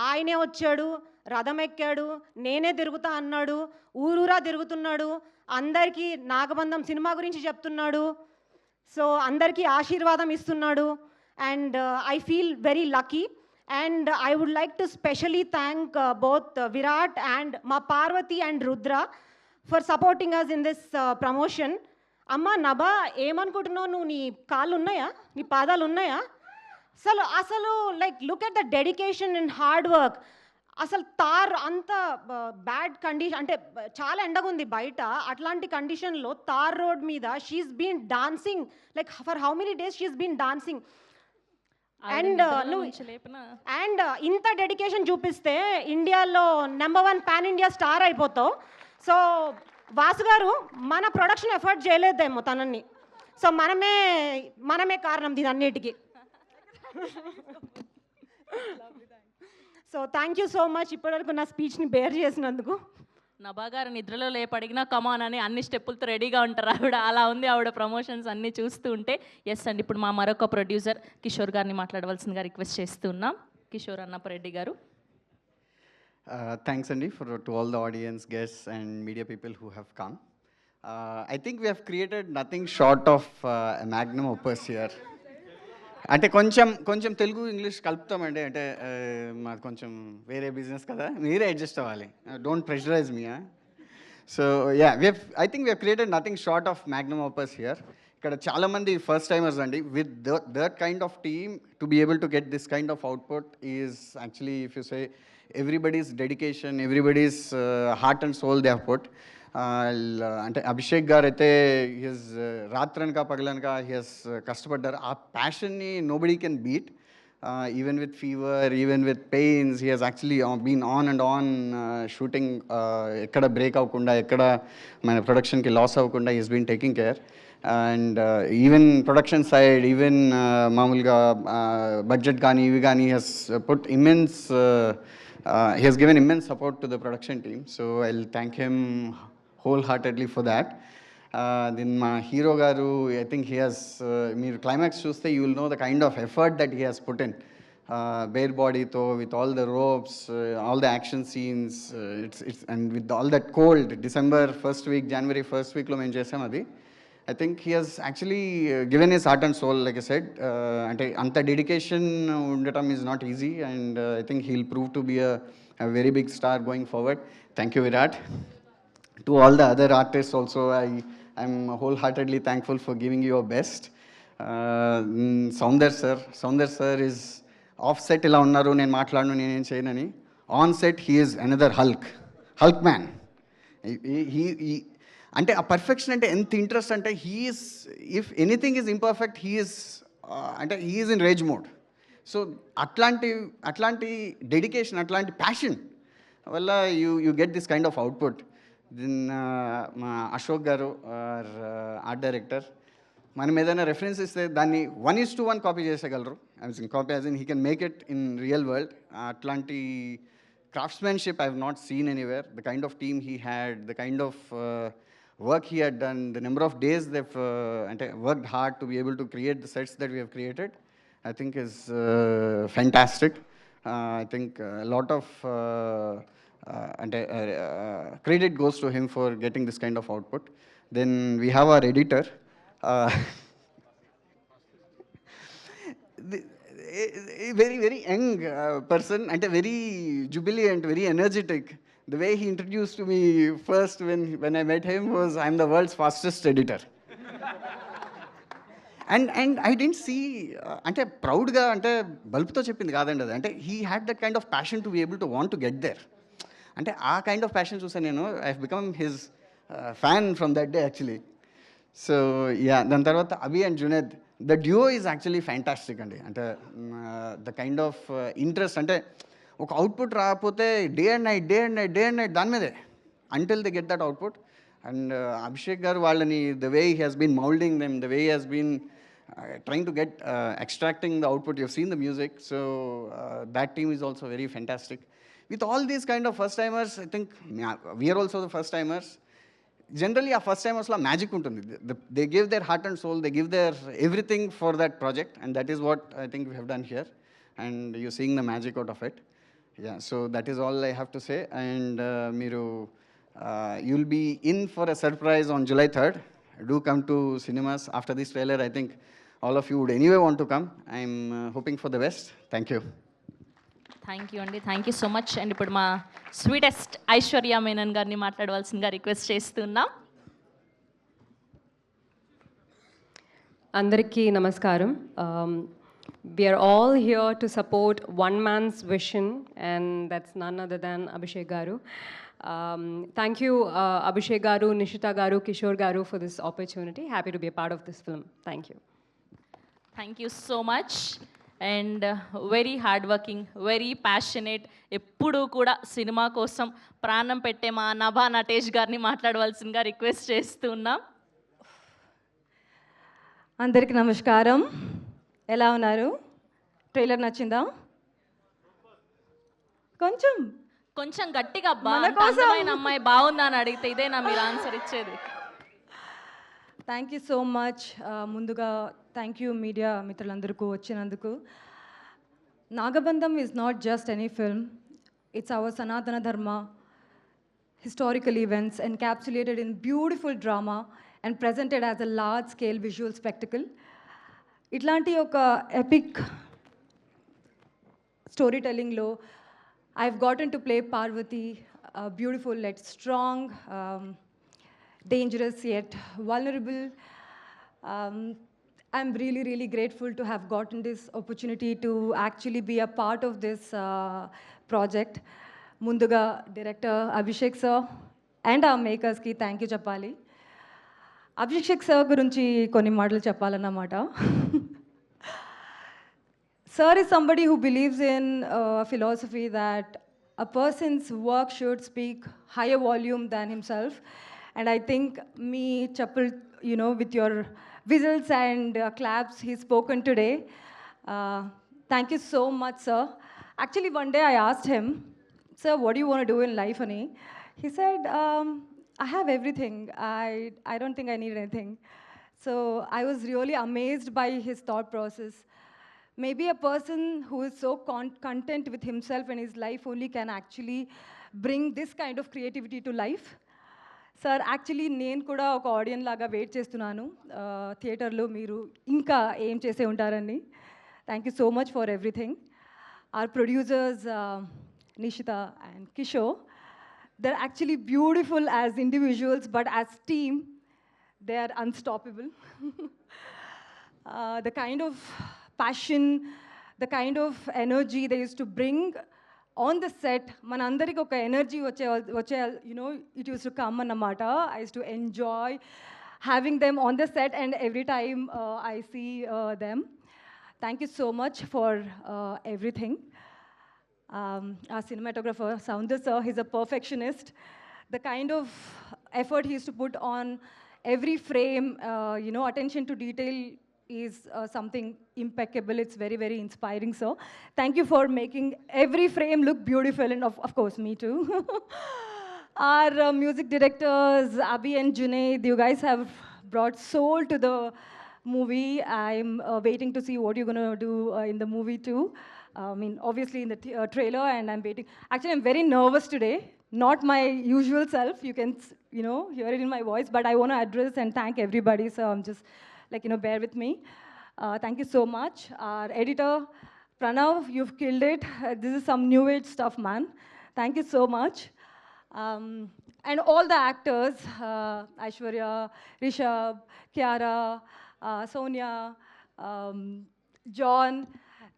ఆయనే వచ్చాడు, రథం ఎక్కాడు, నేనే తిరుగుతా అన్నాడు, ఊరూరా తిరుగుతున్నాడు, అందరికీ నాగబంధం సినిమా గురించి చెప్తున్నాడు. సో అందరికీ ఆశీర్వాదం ఇస్తున్నాడు. And I feel very lucky. And I would like to specially thank both Virat and Ma Parvati and Rudra for supporting us in this promotion. Amma Naba, ఏమనుకుంటున్నావు నువ్వు? నీ కాళ్ళు ఉన్నాయా? నీ పాదాలు ఉన్నాయా? అసలు like look at the dedication and hard work. అసలు తార్ అంత బ్యాడ్ కండిషన్, అంటే చాలా ఎండగా ఉంది బయట. అట్లాంటి కండిషన్లో తార్ రోడ్ మీద she's been dancing like for how many days she's been dancing. And ఇంత డెడికేషన్ చూపిస్తే ఇండియాలో నెంబర్ 1 పాన్ ఇండియా స్టార్ అయిపోతావు. సో వాసు గారు మన ప్రొడక్షన్ ఎఫర్ట్ చేయలేదేమో తనని. సో మనమే కారణం దీని అన్నిటికీ. So thank you so much ఇప్పటివరకు నా స్పీచ్ని బేర్ చేసినందుకు. నభా గారు నిద్రలో లేపడిగినా కమాన్ అని అన్ని స్టెప్పులతో రెడీగా ఉంటారు ఆవిడ. అలా ఉంది ఆవిడ ప్రమోషన్స్ అన్నీ చూస్తూ ఉంటే. ఎస్ అండి, ఇప్పుడు మా మరొక ప్రొడ్యూసర్ కిషోర్ గారిని మాట్లాడవలసిందిగా రిక్వెస్ట్ చేస్తున్నాం. కిషోర్ అన్నపరెడ్డి గారు. Thanks Andy to all the audience, guests and media people who have come. I think we have created nothing short of a magnum opus here. అంటే కొంచెం తెలుగు ఇంగ్లీష్ కలుపుతామండి. అంటే మాది కొంచెం వేరే బిజినెస్ కదా, మీరే అడ్జస్ట్ అవ్వాలి. Don't pressurize me. So yeah, I think we have created nothing short of magnum opus here. ఇక్కడ చాలామంది ఫస్ట్ టైమర్స్ అండి. With that kind of team to be able to get this kind of output is actually, if you say, everybody's dedication, everybody's heart and soul they have put. అంటే అభిషేక్ గారు అయితే his రాత్రనక పగలనక హిస్ కష్టపడ్డారు. ఆ ప్యాషన్ని nobody can beat. Even with fever, even with pains, he he's actually been on and on shooting. ఎక్కడ బ్రేక్ అవ్వకుండా, ఎక్కడ మన ప్రొడక్షన్కి లాస్ అవ్వకుండా he's been taking care. And even production side, even మామూలుగా బడ్జెట్ కానీ ఇవి కానీ he's put immense, he has given immense support to the production team. So I'll thank him wholeheartedly for that. Then my hero garu, I think he has, meer climax chuste you will know the kind of effort that he has put in. Bare body tho, with all the ropes, all the action scenes, it's and with all that cold, December 1st week, January 1st week lo men chesam adi. I think he has actually given his heart and soul, like I said. Ante anta dedication undatam is not easy, and I think he'll prove to be a very big star going forward. Thank you, Virat. To all the other artists also, I'm wholeheartedly thankful for giving you your best. Soundar sir is off set ఇలా ఉన్నారు, నేను మాట్లాడను, నేనేం చేయనని. On set he is another hulk man. అంటే ఆ perfection అంటే ఎంత ఇంట్రెస్ట్ అంటే he's, if anything is imperfect he's, అంటే he's in rage mode. So అట్లాంటి డెడికేషన్, అట్లాంటి ప్యాషన్ వల్ల you get this kind of output. Then మా అశోక్ గారు ఆర్ట్ డైరెక్టర్, మనం ఏదైనా రెఫరెన్స్ ఇస్తే దాన్ని 1:1 కాపీ చేసేయగలరు. Copy as in he can make it in real world. అట్లాంటి craftsmanship I have not seen anywhere. The kind of team he had, the kind of work he had done, the number of days they've worked hard to be able to create the sets that we have created, I think is fantastic. I think a lot of credit goes to him for getting this kind of output. Then we have our editor. A very young person and a very jubilant, very energetic. The way he introduced to me first when I met him was, I'm the world's fastest editor. And I didn't see, అంటే ప్రౌడ్గా, అంటే బల్బ్తో చెప్పింది కాదండి అది. అంటే he had that kind of passion to be able to want to get there. అంటే ఆ kind of passion చూసాను నేను. I have become his fan from that day actually. So yeah, దాని తర్వాత Abhi and Juned, the duo is actually fantastic అండి. అంటే the kind of interest, అంటే ఒక అవుట్పుట్ రాకపోతే డే అండ్ నైట్ దాని మీదే until they get that output. And Abhishek గారు వాళ్ళని, the way he has been moulding them, the way he has been trying to get extracting the output. You've seen the music, so that team is also very fantastic. With all these kind of first timers, I think we are also the first timers. Generally our first timers la magic untundi. They give their heart and soul, they give their everything for that project, and that is what I think we have done here, and you're seeing the magic out of it. Yeah, so that is all I have to say. And you'll be in for a surprise on July 3rd. Do come to cinemas. After this trailer, I think all of you would anyway want to come. I'm hoping for the best. Thank you. Thank you అండి, thank you so much. And ఇప్పుడు మా sweetest Aishwarya Menon గారిని మాట్లాడవలసిందిగా request చేస్తున్నాం. అందరికీ నమస్కారం. We are all here to support one man's vision, and that's none other than Abhishek Garu. Thank you, Abhishek Garu, Nishita Garu, Kishore Garu, for this opportunity. Happy to be a part of this film. Thank you. Thank you so much. And very hard working, very passionate, ఎప్పుడూ కూడా cinema కోసం ప్రాణం పెట్టే మా నభా నటేష్ గారిని మాట్లాడవలసిందిగా request చేస్తున్నాం. అందరికీ నమస్కారం. ఎలా ఉన్నారు? ట్రైలర్ నచ్చిందా? కొంచెం గట్టిగా, అందమైన అమ్మాయి బాగుందా అని అడిగితే ఇదేనా మీరు ఆన్సర్ ఇచ్చేది? Thank you so much. ముందుగా థ్యాంక్ యూ మీడియా మిత్రులందరికీ వచ్చినందుకు. Nagabandham is not just any film, it's our Sanatana Dharma, historical events encapsulated in beautiful drama and presented as a large scale visual spectacle. ఇట్లాంటి ఒక ఎపిక్ స్టోరీ టెల్లింగ్లో I've gotten to play Parvati, beautiful yet strong, dangerous yet vulnerable. I'm really grateful to have gotten this opportunity to actually be a part of this project. Munduga director Abhishek sir and our makers ki thank you cheppali. Abhishek sir gurunchi konni maatalu cheppalannamata. Sir is somebody who believes in a philosophy that a person's work should speak higher volume than himself. And I think me, Chappal, with your whistles and claps, he's spoken today. Thank you so much, sir. Actually, one day I asked him, sir, what do you want to do in life, Ani? He said, I have everything. I don't think I need anything. So I was really amazed by his thought process. Maybe a person who is so content with himself and his life only can actually bring this kind of creativity to life. Sir, actually నేను కూడా ఒక audience లాగా wait చేస్తున్నాను థియేటర్లో మీరు ఇంకా ఏం చేసే ఉంటారని. Thank you so much for everything. Our producers Nishita and Kishore, they're actually beautiful as individuals, but as team, they are unstoppable. The kind of passion, the kind of energy they used to bring on the set, manandariki oka energy vache it used to come annamata. I used to enjoy having them on the set, and every time I see them. Thank you so much for everything. Our cinematographer Soundar sir, he's a perfectionist. The kind of effort he used to put on every frame, attention to detail is something impeccable. It's very, very inspiring, sir. Thank you for making every frame look beautiful, and of course, me too. Our music directors, Abhi and Junaid, you guys have brought soul to the movie. I'm waiting to see what you're going to do in the movie too. Obviously in the trailer, and I'm waiting. Actually, I'm very nervous today. Not my usual self. You can, hear it in my voice, but I want to address and thank everybody. So I'm just bear with me. Thank you so much. Our editor, Pranav, you've killed it. This is some new age stuff, man. Thank you so much. And all the actors, Aishwarya, Rishabh, Kiara, Sonia, John,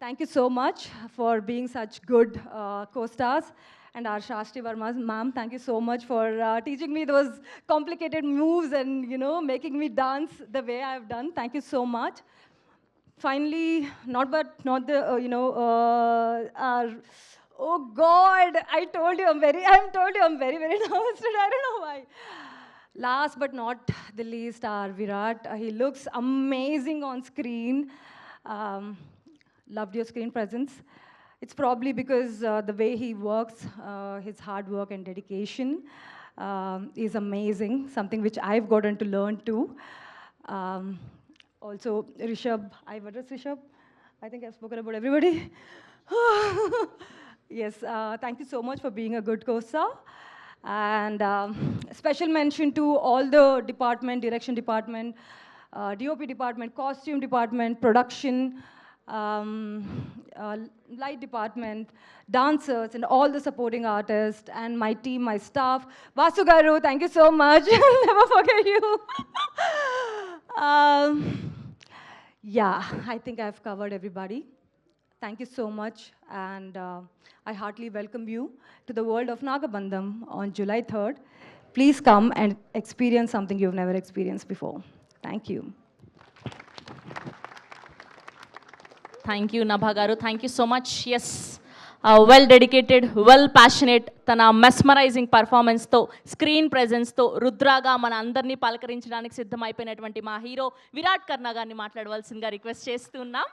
thank you so much for being such good co-stars. And our Shastri Verma, ma'am, thank you so much for teaching me those complicated moves and, making me dance the way I've done. Thank you so much. Finally, not the, our, oh God, I told you I'm very, very nervous today. I don't know why. Last but not the least, our Virat. He looks amazing on screen. Loved your screen presence. It's probably because the way he works, his hard work and dedication is amazing, something which I've gotten to learn too. Also, Rishabh, I've addressed Rishabh. I think I've spoken about everybody. Yes, thank you so much for being a good co-star. And special mention to all the department, direction department, DOP department, costume department, production, light department, dancers, and all the supporting artists, and my team, my staff. Vasu Garu, thank you so much. I'll never forget you. Yeah, I think I've covered everybody. Thank you so much, and I heartily welcome you to the world of Nagabandham on July 3rd. Please come and experience something you've never experienced before. Thank you. Thank you Nabha గారు, thank you so much. Yes, well dedicated, well passionate, తన mesmerising పర్ఫార్మెన్స్తో, screen ప్రెజెన్స్తో రుద్రాగా మన అందరినీ పలకరించడానికి సిద్ధమైపోయినటువంటి మా hero Virat కర్ణ గారిని మాట్లాడవలసిందిగా రిక్వెస్ట్ చేస్తున్నాం.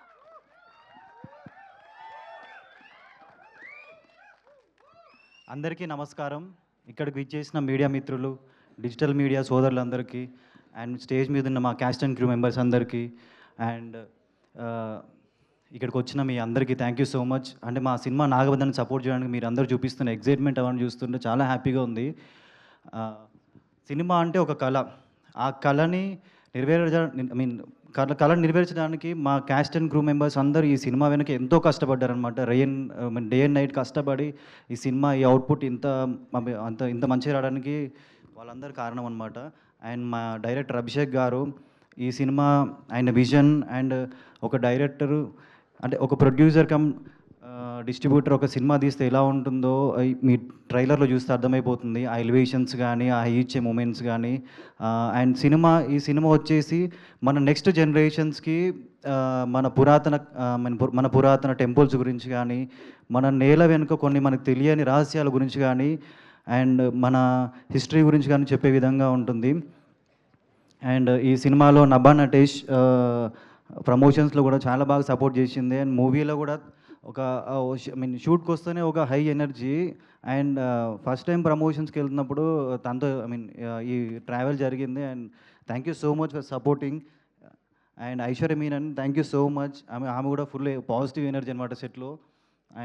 అందరికీ నమస్కారం. ఇక్కడికి విచ్చేసిన మీడియా మిత్రులు, డిజిటల్ మీడియా సోదరులందరికీ, అండ్ స్టేజ్ మీద ఉన్న మా క్యాస్ట్ అండ్ క్రూ మెంబర్స్ అందరికీ, అండ్ ఇక్కడికి వచ్చిన మీ అందరికీ థ్యాంక్ యూ సో మచ్. అంటే మా సినిమా నాగబంధాన్ని సపోర్ట్ చేయడానికి మీరు అందరూ చూపిస్తున్న ఎగ్జైట్మెంట్ అవన్నీ చూస్తుంటే చాలా హ్యాపీగా ఉంది. సినిమా అంటే ఒక కళ. ఆ కళని కళను నెరవేర్చడానికి మా క్యాస్ట్ అండ్ క్రూ మెంబర్స్ అందరూ ఈ సినిమా వెనక ఎంతో కష్టపడ్డారనమాట. డే అండ్ నైట్ కష్టపడి ఈ సినిమా, ఈ అవుట్పుట్ ఇంత మంచిగా రావడానికి వాళ్ళందరూ కారణం అనమాట. అండ్ మా డైరెక్టర్ అభిషేక్ గారు, ఈ సినిమా ఆయన విజన్, అండ్ ఒక డైరెక్టరు అంటే ఒక ప్రొడ్యూసర్ కమ్ డిస్ట్రిబ్యూటర్ ఒక సినిమా తీస్తే ఎలా ఉంటుందో మీ ట్రైలర్లో చూస్తే అర్థమైపోతుంది. ఆ ఎలివేషన్స్ కానీ, ఆ హై ఇచ్చే మూమెంట్స్ కానీ. అండ్ ఈ సినిమా వచ్చేసి మన నెక్స్ట్ జనరేషన్స్కి మన పురాతన టెంపుల్స్ గురించి కానీ, మన నేల వెనుక కొన్ని మనకు తెలియని రహస్యాల గురించి కానీ, అండ్ మన హిస్టరీ గురించి కానీ చెప్పే విధంగా ఉంటుంది. అండ్ ఈ సినిమాలో నభా నటేష్ ప్రమోషన్స్లో కూడా చాలా బాగా సపోర్ట్ చేసింది. అండ్ మూవీలో కూడా ఒక షూట్కి వస్తేనే ఒక high energy. And first time ప్రమోషన్స్కి వెళ్తున్నప్పుడు తనతో ఈ ట్రావెల్ జరిగింది. And thank you so much for supporting. And Aishwarya Menon, thank you so much. ఆమె కూడా ఫుల్ పాజిటివ్ ఎనర్జీ అనమాట సెట్లో.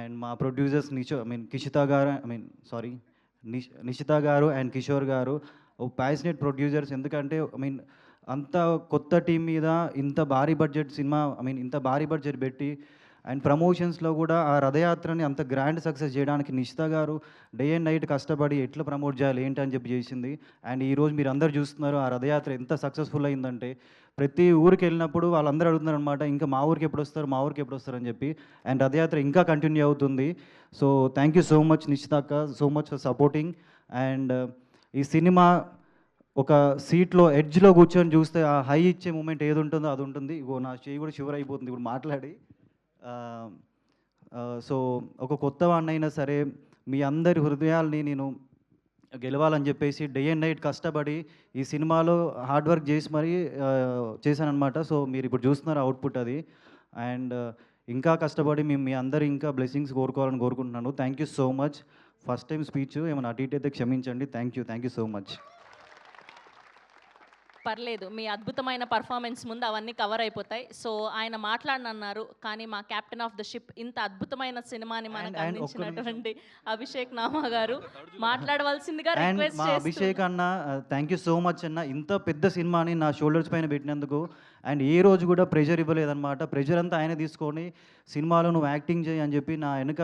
అండ్ మా ప్రొడ్యూసర్స్ నిషిత గారు అండ్ కిషోర్ గారు ప్యాషనేట్ ప్రొడ్యూసర్స్. ఎందుకంటే అంత కొత్త టీం మీద ఇంత భారీ బడ్జెట్ సినిమా ఇంత భారీ బడ్జెట్ పెట్టి అండ్ ప్రమోషన్స్లో కూడా ఆ రథయాత్రని అంత గ్రాండ్ సక్సెస్ చేయడానికి నిషిత గారు డే అండ్ నైట్ కష్టపడి ఎట్లా ప్రమోట్ చేయాలి ఏంటి అని చెప్పి చేసింది. అండ్ ఈరోజు మీరు అందరు చూస్తున్నారు ఆ రథయాత్ర ఎంత సక్సెస్ఫుల్ అయిందంటే ప్రతి ఊరికి వెళ్ళినప్పుడు వాళ్ళందరూ అడుగుతున్నారు అనమాట, ఇంకా మా ఊరికి ఎప్పుడు వస్తారు, మా ఊరికి ఎప్పుడు వస్తారు అని చెప్పి. అండ్ రథయాత్ర ఇంకా కంటిన్యూ అవుతుంది. So thank you so much Nishitha అక్క, so much for supporting. And ఈ సినిమా ఒక సీట్లో ఎడ్జ్లో కూర్చొని చూస్తే ఆ హై ఇచ్చే మూమెంట్ ఏది ఉంటుందో అది ఉంటుంది. ఇగో నా చేయి కూడా షివర్ అయిపోతుంది ఇప్పుడు మాట్లాడి. సో ఒక కొత్త వాడినైనా సరే మీ అందరి హృదయాల్ని నేను గెలవాలని చెప్పేసి డే అండ్ నైట్ కష్టపడి ఈ సినిమాలో హార్డ్ వర్క్ చేసి మరీ చేశానమాట. సో మీరు ఇప్పుడు చూస్తున్నారు అవుట్పుట్ అది. అండ్ ఇంకా కష్టపడి మేము మీ అందరు ఇంకా బ్లెస్సింగ్స్ కోరుకోవాలని కోరుకుంటున్నాను. Thank you so much. First time speech ఏమైనా అటు ఇటు అయితే క్షమించండి. Thank you so much. పర్లేదు, మీ అద్భుతమైన పర్ఫార్మెన్స్ ముందు అవన్నీ కవర్ అయిపోతాయి. సో ఆయన మాట్లాడనన్నారు, కానీ మా కెప్టెన్ ఆఫ్ ద షిప్ ఇంత అద్భుతమైన సినిమాని మనకు అందించినటువంటి అభిషేక్ నామా గారు మాట్లాడవలసిందిగా రిక్వెస్ట్ మా చేస్తూ. అభిషేక్ అన్న థ్యాంక్ యూ సో మచ్ అన్న, ఇంత పెద్ద సినిమాని నా షోల్డర్స్ పైన పెట్టినందుకు. అండ్ ఏ రోజు కూడా ప్రెషర్ ఇవ్వలేదన్నమాట. ప్రెషర్ అంతా ఆయన తీసుకొని సినిమాలో నువ్వు యాక్టింగ్ చేయి అని చెప్పి నా వెనక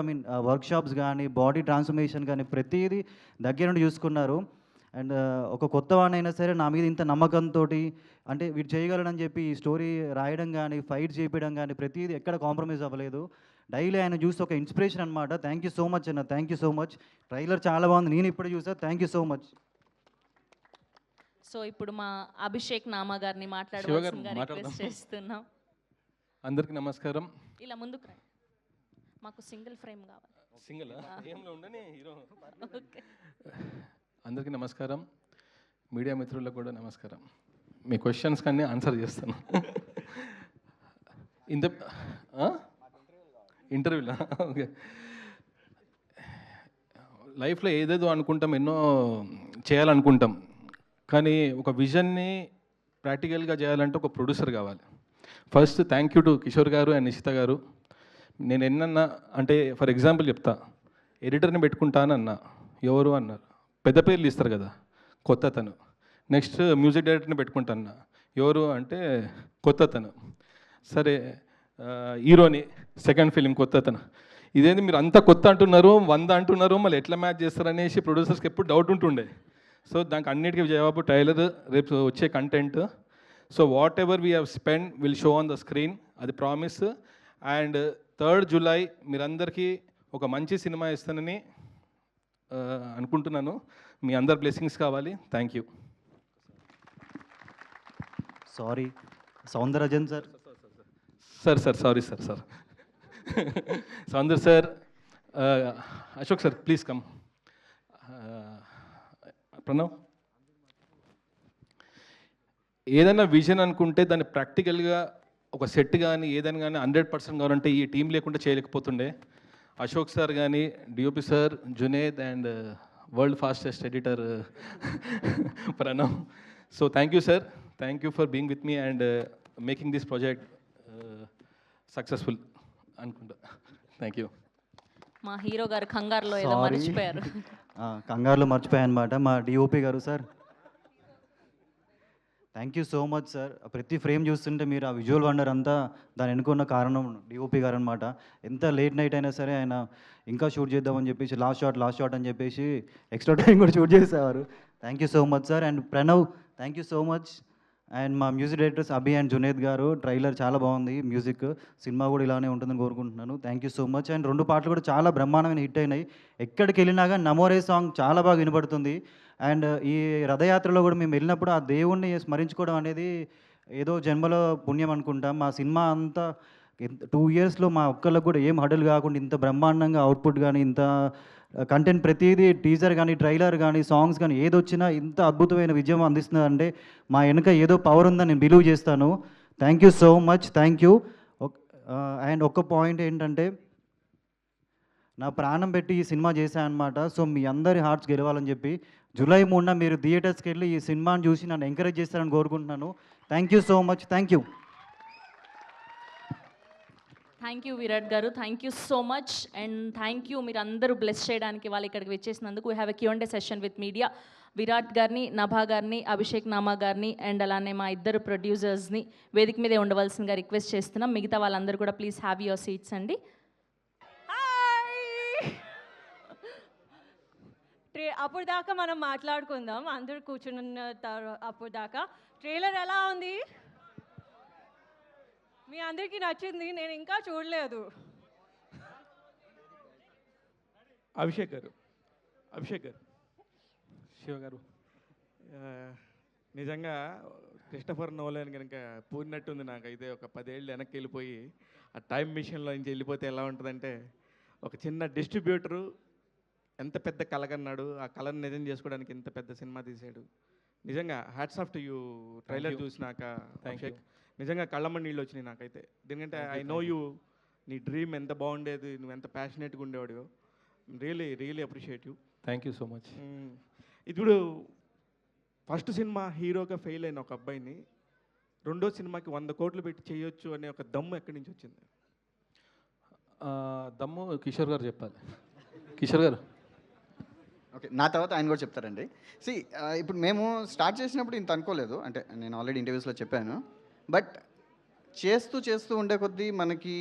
వర్క్షాప్స్ కానీ బాడీ ట్రాన్స్ఫర్మేషన్ కానీ ప్రతిదీ దగ్గర నుండి చూసుకున్నారు. అండ్ ఒక కొత్త వాడినైనా సరే నా మీద ఇంత నమ్మకంతో అంటే వీడు చేయగలడని చెప్పి ఈ స్టోరీ రాయడం కానీ ఫైట్ చేయించడం కానీ ప్రతిదీ ఎక్కడ కాంప్రమైజ్ అవ్వలేదు. డైలీ ఆయన చూసి ఒక ఇన్స్పిరేషన్ అనమాట. థ్యాంక్ యూ సో మచ్ అన్న, thank you so much. Trailer చాలా బాగుంది, నేను ఇప్పుడు చూసా. Thank you so much. So ఇప్పుడు మా అభిషేక్ నామా గారిని మాట్లాడవలసిందిగా రిక్వెస్ట్ చేస్తున్నాం. అందరికీ నమస్కారం. ఇలా ముందుకు రండి, మాకు సింగిల్ ఫ్రేమ్ కావాలి. సింగిల్ ఏంలో ఉండని హీరో. ఓకే. అందరికీ నమస్కారం. మీడియా మిత్రులకు కూడా నమస్కారం. మీ క్వశ్చన్స్ కానీ ఆన్సర్ చేస్తాను. ఇంత ఇంటర్వ్యూలా? ఓకే. లైఫ్లో ఏదేదో అనుకుంటాం, ఎన్నో చేయాలనుకుంటాం, కానీ ఒక విజన్ని ప్రాక్టికల్గా చేయాలంటే ఒక ప్రొడ్యూసర్ కావాలి. First thank you to Kishore గారు అండ్ నిషిత గారు. నేను ఎన్నన్నా అంటే ఫర్ ఎగ్జాంపుల్ చెప్తా, ఎడిటర్ని పెట్టుకుంటానన్నా ఎవరు అన్నారు, పెద్ద పేర్లు ఇస్తారు కదా, కొత్త తను. నెక్స్ట్ మ్యూజిక్ డైరెక్టర్ని పెట్టుకుంటాను, ఎవరు అంటే కొత్త తను. సరే హీరోని సెకండ్ ఫిలిం కొత్త తను. ఇదేంటి మీరు అంతా కొత్త అంటున్నారు, 100 అంటున్నారు, మళ్ళీ ఎట్లా మ్యాచ్ చేస్తారనేసి ప్రొడ్యూసర్స్కి ఎప్పుడు డౌట్ ఉంటుండే. సో దానికి అన్నిటికీ జవాబు ట్రైలర్, రేపు వచ్చే content. So what ever we have spend will show on the screen, అది ప్రామిస్. అండ్ 3rd July మీరందరికీ ఒక మంచి సినిమా ఇస్తానని అనుకుంటున్నాను. మీ అందరు బ్లెస్సింగ్స్ కావాలి. Thank you. Sorry Soundararajan sir. Sorry sir. Soundar sir, Ashok sir please come. Pranav, ఏదైనా విజన్ అనుకుంటే దాన్ని ప్రాక్టికల్గా ఒక సెట్ కానీ ఏదైనా కానీ 100% కావాలంటే ఈ టీం లేకుండా చేయలేకపోతుండే. అశోక్ సార్ కానీ, DOP sir, Juned and world fastest editor Pranav. So thank you sir, thank you for being with me and making this project successful అనుకుంటా. Thank you. మా హీరో గారు కంగారులో ఏదో మర్చిపోయారు. కంగారులో మర్చిపోయాను అనమాట. మా డిఓపి గారు sir thank you so much sir. ప్రతి ఫ్రేమ్ చూస్తుంటే మీరు ఆ విజువల్ వండర్ అంతా దాని వెనుకున్న కారణం డిఓపి గారు అనమాట. ఎంత లేట్ నైట్ అయినా సరే ఆయన ఇంకా షూట్ చేద్దామని చెప్పేసి లాస్ట్ షాట్ అని చెప్పేసి ఎక్స్ట్రా టైం కూడా షూట్ చేసేవారు. Thank you so much sir. And Pranav thank you so much. And మా music directors Abhi and Juned గారు, ట్రైలర్ చాలా బాగుంది, మ్యూజిక్, సినిమా కూడా ఇలానే ఉంటుందని కోరుకుంటున్నాను. Thank you so much. And 2 పాటలు కూడా చాలా బ్రహ్మాండమైన హిట్ అయినాయి. ఎక్కడికి వెళ్ళినా కానీ నమోరే సాంగ్ చాలా బాగా వినపడుతుంది. అండ్ ఈ రథయాత్రలో కూడా మేము వెళ్ళినప్పుడు ఆ దేవుణ్ణి స్మరించుకోవడం అనేది ఏదో జన్మలో పుణ్యం అనుకుంటాం. మా సినిమా అంతా 2 yearsలో మా ఒక్కళ్ళకు కూడా ఏం హడలు కాకుండా ఇంత బ్రహ్మాండంగా అవుట్పుట్ కానీ, ఇంత కంటెంట్ ప్రతిదీ, టీజర్ కానీ, ట్రైలర్ కానీ, సాంగ్స్ కానీ ఏదొచ్చినా ఇంత అద్భుతమైన విజయం అందిస్తుందంటే మా వెనుక ఏదో పవర్ ఉందని నేను బిలీవ్ చేస్తాను. Thank you so much, thank you. And ఒక్క పాయింట్ ఏంటంటే, నా ప్రాణం పెట్టి ఈ సినిమా చేశాను అనమాట. సో మీ అందరి హార్ట్స్ గెలవాలని చెప్పి July 3న మీరు థియేటర్స్కి వెళ్ళి ఈ సినిమాని చూసి నన్ను ఎంకరేజ్ చేస్తారని కోరుకుంటున్నాను. Thank you so much, thank you. Thank you Virat గారు, thank you so much. And thank you మీరు అందరూ బ్లెస్ చేయడానికి వాళ్ళు ఇక్కడికి వచ్చేసినందుకు. We have a Q&A session with media. Virat గారిని, నభా గారిని, అభిషేక్ నామా గారిని అండ్ అలానే మా ఇద్దరు ప్రొడ్యూసర్స్ని వేదిక మీదే ఉండవలసిందిగా రిక్వెస్ట్ చేస్తున్నాం. మిగతా వాళ్ళందరూ కూడా ప్లీజ్ హ్యావ్ యువర్ సీట్స్ అండి. అప్పుడు దాకా మనం మాట్లాడుకుందాం, అందరూ కూర్చున్న అప్పుడు దాకా. ట్రైలర్ ఎలా ఉంది? మీ అందరికీ నచ్చింది? నేను ఇంకా చూడలేదు. అభిషేక్ గారు శివ గారు, నిజంగా క్రిస్టఫర్ నోలన్ కనుక పూరినట్టుంది నాకైతే. ఒక 10 ఏళ్ళు వెనక్కి వెళ్ళిపోయి ఆ టైం మిషన్లో నుంచి వెళ్ళిపోతే ఎలా ఉంటుందంటే, ఒక చిన్న డిస్ట్రిబ్యూటరు ఎంత పెద్ద కలగన్నాడు, ఆ కళను నిజం చేసుకోవడానికి ఇంత పెద్ద సినిమా తీశాడు. నిజంగా hats off to you. Trailer చూసినాక అభిషేక్ నిజంగా కళ్ళమ్మ నీళ్ళు వచ్చినాయి నాకైతే. ఎందుకంటే ఐ నో యూ, నీ డ్రీమ్ ఎంత బాగుండేది, నువ్వు ఎంత ప్యాషనేట్గా ఉండేవాడు. Really appreciate you. Thank you so much. ఇప్పుడు ఫస్ట్ సినిమా హీరోగా ఫెయిల్ అయిన ఒక అబ్బాయిని రెండో సినిమాకి 100 కోట్లు పెట్టి చేయొచ్చు అనే ఒక దమ్ము ఎక్కడి నుంచి వచ్చింది? దమ్ము కిషోర్ గారు చెప్పాలి. కిషోర్ గారు. ఓకే, నా తర్వాత ఆయన కూడా చెప్తారండి. ఇప్పుడు మేము స్టార్ట్ చేసినప్పుడు ఇంత అనుకోలేదు, అంటే నేను ఆల్రెడీ ఇంటర్వ్యూస్లో చెప్పాను. బట్ చేస్తూ ఉండే కొద్దీ మనకి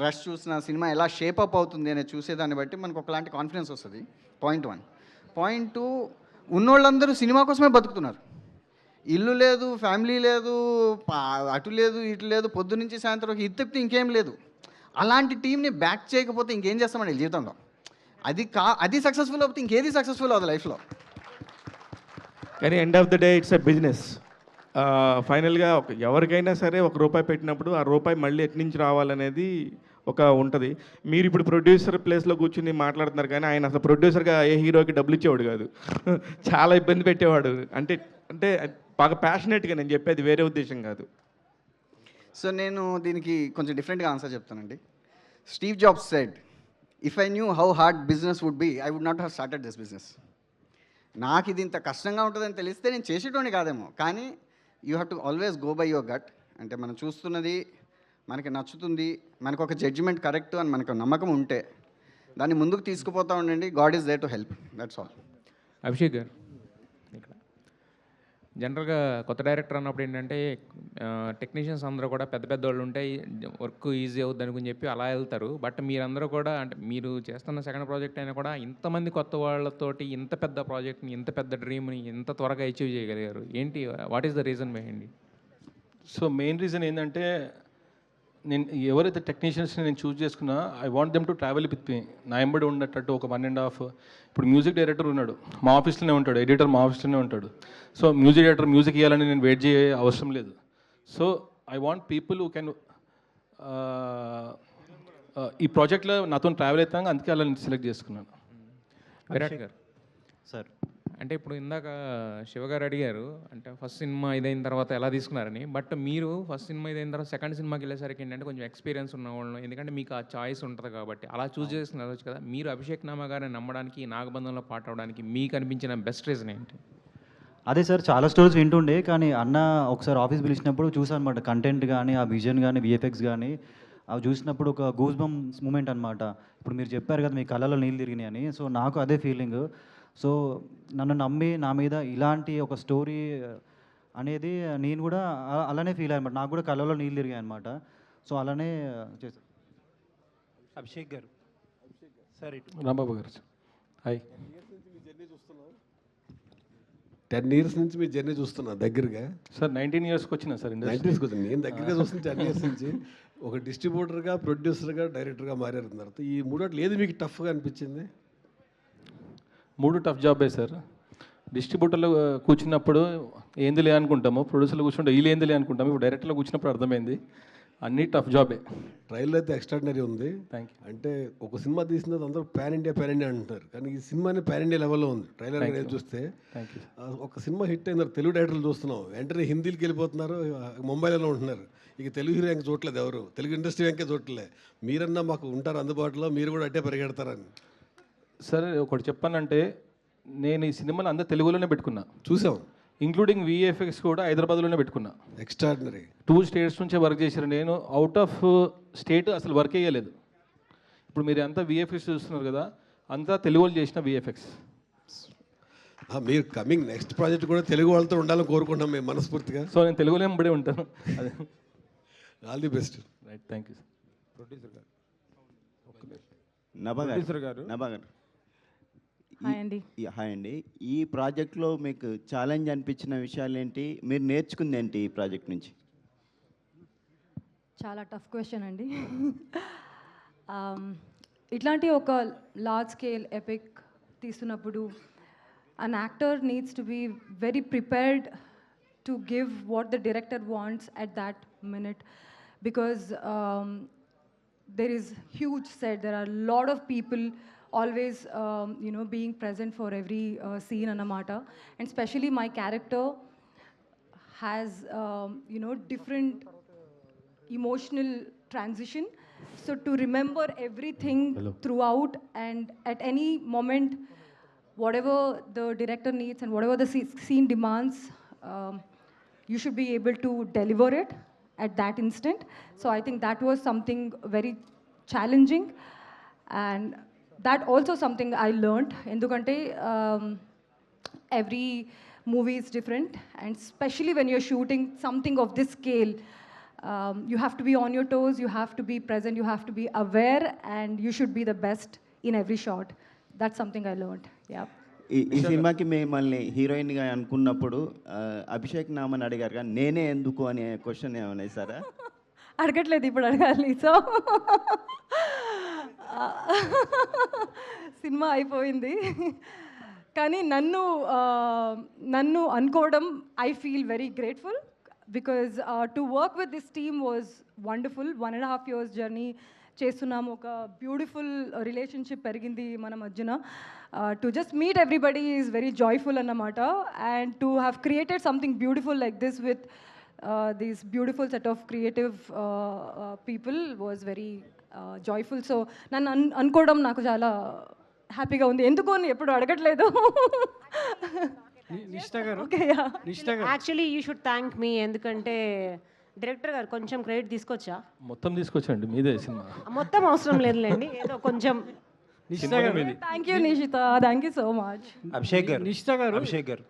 రష్ చూసిన సినిమా ఎలా షేప్ అప్ అవుతుంది అనేది చూసేదాన్ని బట్టి మనకు ఒకలాంటి కాన్ఫిడెన్స్ వస్తుంది. పాయింట్ 1. పాయింట్ 2, ఉన్నోళ్ళందరూ సినిమా కోసమే బతుకుతున్నారు. ఇల్లు లేదు, ఫ్యామిలీ లేదు, అటు లేదు, ఇటు లేదు, పొద్దు నుంచి సాయంత్రం ఇది తప్పితే ఇంకేం లేదు. అలాంటి టీంని బ్యాక్ చేయకపోతే ఇంకేం చేస్తామండి జీవితంలో? అది సక్సెస్ఫుల్ అవుతుంది, ఇంకేది సక్సెస్ఫుల్ అవుతుంది లైఫ్లో. కానీ end of the day it's a business. ఫైనల్గా ఎవరికైనా సరే ₹1 పెట్టినప్పుడు ఆ రూపాయి మళ్ళీ ఎటు నుంచి రావాలనేది ఒక ఉంటుంది. మీరు ఇప్పుడు ప్రొడ్యూసర్ ప్లేస్లో కూర్చుని మాట్లాడుతున్నారు, కానీ ఆయన అసలు ప్రొడ్యూసర్గా ఏ హీరోకి డబ్బులు ఇచ్చేవాడు కాదు. చాలా ఇబ్బంది పెట్టేవాడు. అంటే అంటే బాగా ప్యాషనేట్గా నేను చెప్పేది, వేరే ఉద్దేశం కాదు. సో నేను దీనికి కొంచెం డిఫరెంట్గా ఆన్సర్ చెప్తానండి. Steve Jobs said, if I knew how hard business would be, I would not have started this business. నాకు ఇది ఇంత కష్టంగా ఉంటుందని తెలిస్తే నేను చేసేటోని కాదేమో. కానీ you have to always go by your gut. అంటే మనం చూస్తున్నది మనకి నచ్చుతుంది, మనకు ఒక జడ్జిమెంట్ కరెక్ట్ అని మనకు నమ్మకం ఉంటే దాన్ని ముందుకు తీసుకుపోతూ ఉండండి. God is there to help, that's all. Abhishek గారు, ఇక్కడ జనరల్గా కొత్త డైరెక్టర్ అన్నప్పుడు ఏంటంటే టెక్నీషియన్స్ అందరూ కూడా పెద్ద వాళ్ళు ఉంటాయి, వర్క్ ఈజీ అవుద్ది అనుకుని చెప్పి అలా వెళ్తారు. బట్ మీరందరూ కూడా, అంటే మీరు చేస్తున్న సెకండ్ ప్రాజెక్ట్ అయినా కూడా ఇంతమంది కొత్త వాళ్ళతోటి ఇంత పెద్ద ప్రాజెక్ట్ని, ఇంత పెద్ద డ్రీమ్ని ఇంత త్వరగా అచీవ్ చేయగలిగారు. ఏంటి, what is the reason behind it? So main reason ఏంటంటే, నేను ఎవరైతే టెక్నీషియన్స్ని నేను చూస్ చేసుకున్నా, I want them to travel with me. నా ఎంబడి ఉండేటట్టు ఒక 1.5. ఇప్పుడు మ్యూజిక్ డైరెక్టర్ ఉన్నాడు, మా ఆఫీస్లోనే ఉంటాడు. ఎడిటర్ మా ఆఫీస్లోనే ఉంటాడు. సో మ్యూజిక్ డైరెక్టర్ మ్యూజిక్ ఇవ్వాలని నేను వెయిట్ చేయ అవసరం లేదు. So I want people who can ఈ ప్రాజెక్ట్లో నాతో ట్రావెల్ అవుతాను, అందుకే అలా నేను సెలెక్ట్ చేసుకున్నాను. విరాట్ గారు సార్, అంటే ఇప్పుడు ఇందాక శివగారు అడిగారు, అంటే ఫస్ట్ సినిమా ఇదైన తర్వాత ఎలా తీసుకున్నారని. బట్ మీరు ఫస్ట్ సినిమా ఇదైన తర్వాత సెకండ్ సినిమాకి వెళ్ళేసరికి ఏంటంటే కొంచెం ఎక్స్పీరియన్స్ ఉన్న వాళ్ళు, ఎందుకంటే మీకు ఆ చాయిస్ ఉంటుంది కాబట్టి అలా చూస్ చేసుకున్నారు కదా. మీరు అభిషేక్ నామా గారిని నమ్మడానికి, నాగబంధంలో పాట అవడానికి మీకు అనిపించిన బెస్ట్ రీజన్ ఏంటి? అదే సార్, చాలా స్టోరీస్ వింటుండే, కానీ అన్న ఒకసారి ఆఫీస్ పిలిచినప్పుడు చూసాను అనమాట. కంటెంట్ కానీ, ఆ విజన్ కానీ, విఎఫ్ఎక్స్ కానీ అవి చూసినప్పుడు ఒక గూస్ బంప్స్ మూమెంట్ అనమాట. ఇప్పుడు మీరు చెప్పారు కదా మీ కళ్ళలో నీళ్ళు తిరిగినాయి అని, సో నాకు అదే ఫీలింగ్. సో నన్ను నమ్మి నా మీద ఇలాంటి ఒక స్టోరీ అనేది నేను కూడా అలానే ఫీల్ అయ్యాను. నాకు కూడా కళ్ళలో నీళ్ళు తిరిగాయి అనమాట. సో అలానే చేశాను. అభిషేక్ గారు సార్, రాంబాబు గారు హాయ్. 10 years నుంచి మీ జర్నీ చూస్తున్నా దగ్గరగా. సార్ 19 yearsకి వచ్చినా సార్. 19 వచ్చింది, నేను దగ్గరగా చూస్తున్నా 10 years నుంచి. ఒక డిస్ట్రిబ్యూటర్గా, ప్రొడ్యూసర్గా, డైరెక్టర్గా మారారు తర్వాత. ఈ మూడోట్లు ఏది మీకు టఫ్గా అనిపించింది? 3 టఫ్ జాబే సార్. డిస్ట్రిబ్యూటర్లో కూర్చున్నప్పుడు ఏందిలే అనుకుంటాము, ప్రొడ్యూసర్లో కూర్చుంటే వీళ్ళు ఏందిలే అనుకుంటాము. ఇప్పుడు డైరెక్టర్లో కూర్చున్నప్పుడు అర్థమైంది అన్నీ టఫ్ జాబే. ట్రైలర్ అయితే ఎక్స్ట్రాడినరీ ఉంది. అంటే ఒక సినిమా తీసిన అందరూ పాన్ ఇండియా అంటున్నారు, కానీ ఈ సినిమాని పాన్ ఇండియా లెవెల్లో ఉంది. ట్రైలర్ అనేది చూస్తే ఒక సినిమా హిట్ అయిన తెలుగు డైరెక్టర్లు చూస్తున్నాం, వెంటనే హిందీకి వెళ్ళిపోతున్నారు, ముంబైలో ఉంటున్నారు. ఇక తెలుగు హీరో ఇంకా చూడలేదు ఎవరు, తెలుగు ఇండస్ట్రీ ఇంకా చూడలే. మీరన్నా మాకు ఉంటారు అందుబాటులో, మీరు కూడా అట్టే పరిగెడతారని. సరే ఒకటి చెప్పానంటే, నేను ఈ సినిమాని అందరు తెలుగులోనే పెట్టుకున్నా. చూసాం. ఇంక్లూడింగ్ విఎఫ్ఎక్స్ కూడా హైదరాబాద్లోనే పెట్టుకున్నా. ఎక్స్ట్రాడినరీ. 2 స్టేట్స్ నుంచే వర్క్ చేశారు. నేను అవుట్ ఆఫ్ స్టేట్ అసలు వర్క్ చేయలేదు. ఇప్పుడు మీరు అంతా విఎఫ్ఎక్స్ చూస్తున్నారు కదా, అంతా తెలుగు వాళ్ళు చేసిన విఎఫ్ఎక్స్. మీరు కమింగ్ నెక్స్ట్ ప్రాజెక్ట్ కూడా తెలుగు వాళ్ళతో ఉండాలని కోరుకుంటాం మేము మనస్ఫూర్తిగా. సో నేను తెలుగులో ఎంబడే ఉంటాను. All the best. Right, thank you. Producer గారు నభా గారు హాయ్ అండి. హాయ్ అండి. ఈ ప్రాజెక్ట్లో మీకు ఛాలెంజ్ అనిపించిన విషయాలు ఏంటి, మీరు నేర్చుకుంది ఏంటి ఈ ప్రాజెక్ట్ నుంచి? చాలా టఫ్ క్వశ్చన్ అండి. ఇట్లాంటి ఒక లార్జ్ స్కేల్ ఎపిక్ తీస్తున్నప్పుడు an actor needs to be very prepared to give what the director wants at that minute, because there is huge set. There are a lot of people always being present for every scene anamata, and especially my character has different emotional transition, so to remember everything throughout, and at any moment whatever the director needs and whatever the scene demands, you should be able to deliver it at that instant. So I think that was something very challenging, and that also something I learned. Endukante every movie is different, and especially when you're shooting something of this scale, you have to be on your toes, you have to be present, you have to be aware, and you should be the best in every shot. That's something I learned. Yeah. ఈ సినిమాకి మిమ్మల్ని హీరోయిన్గా అనుకున్నప్పుడు అభిషేక్ నామని అడిగారు కానీ నేనే ఎందుకు అనే క్వశ్చన్ ఏమైనా ఇస్తారా? అడగట్లేదు, ఇప్పుడు అడగాలి. సో సినిమా అయిపోయింది, కానీ నన్ను అనుకోవడం I feel very grateful, because to work with this team was wonderful. 1.5 years journey చేస్తున్నాము, ఒక బ్యూటిఫుల్ రిలేషన్షిప్ పెరిగింది మన మధ్యన. To just meet everybody is very joyful అన్నమాట, and to have created something beautiful like this with these beautiful set of creative people was very joyful. So నన్ను అనుకోవడం నాకు చాలా హ్యాపీగా ఉంది. ఎందుకు అని ఎప్పుడు అడగట్లేదు. యాక్చువల్లీ యూ షుడ్ థ్యాంక్ మీ, ఎందుకంటే డైరెక్టర్ గారు కొంచెం క్రెడిట్ తీసుకొచ్చా. మొత్తం తీసుకొచ్చండి, మీదే సినిమా. మొత్తం అవసరం లేదులేండి, ఏదో కొంచెం. Thank you Nishita, thank you so much. Abhishek గారు, నిషిత గారు, అభిషేక్ గారు,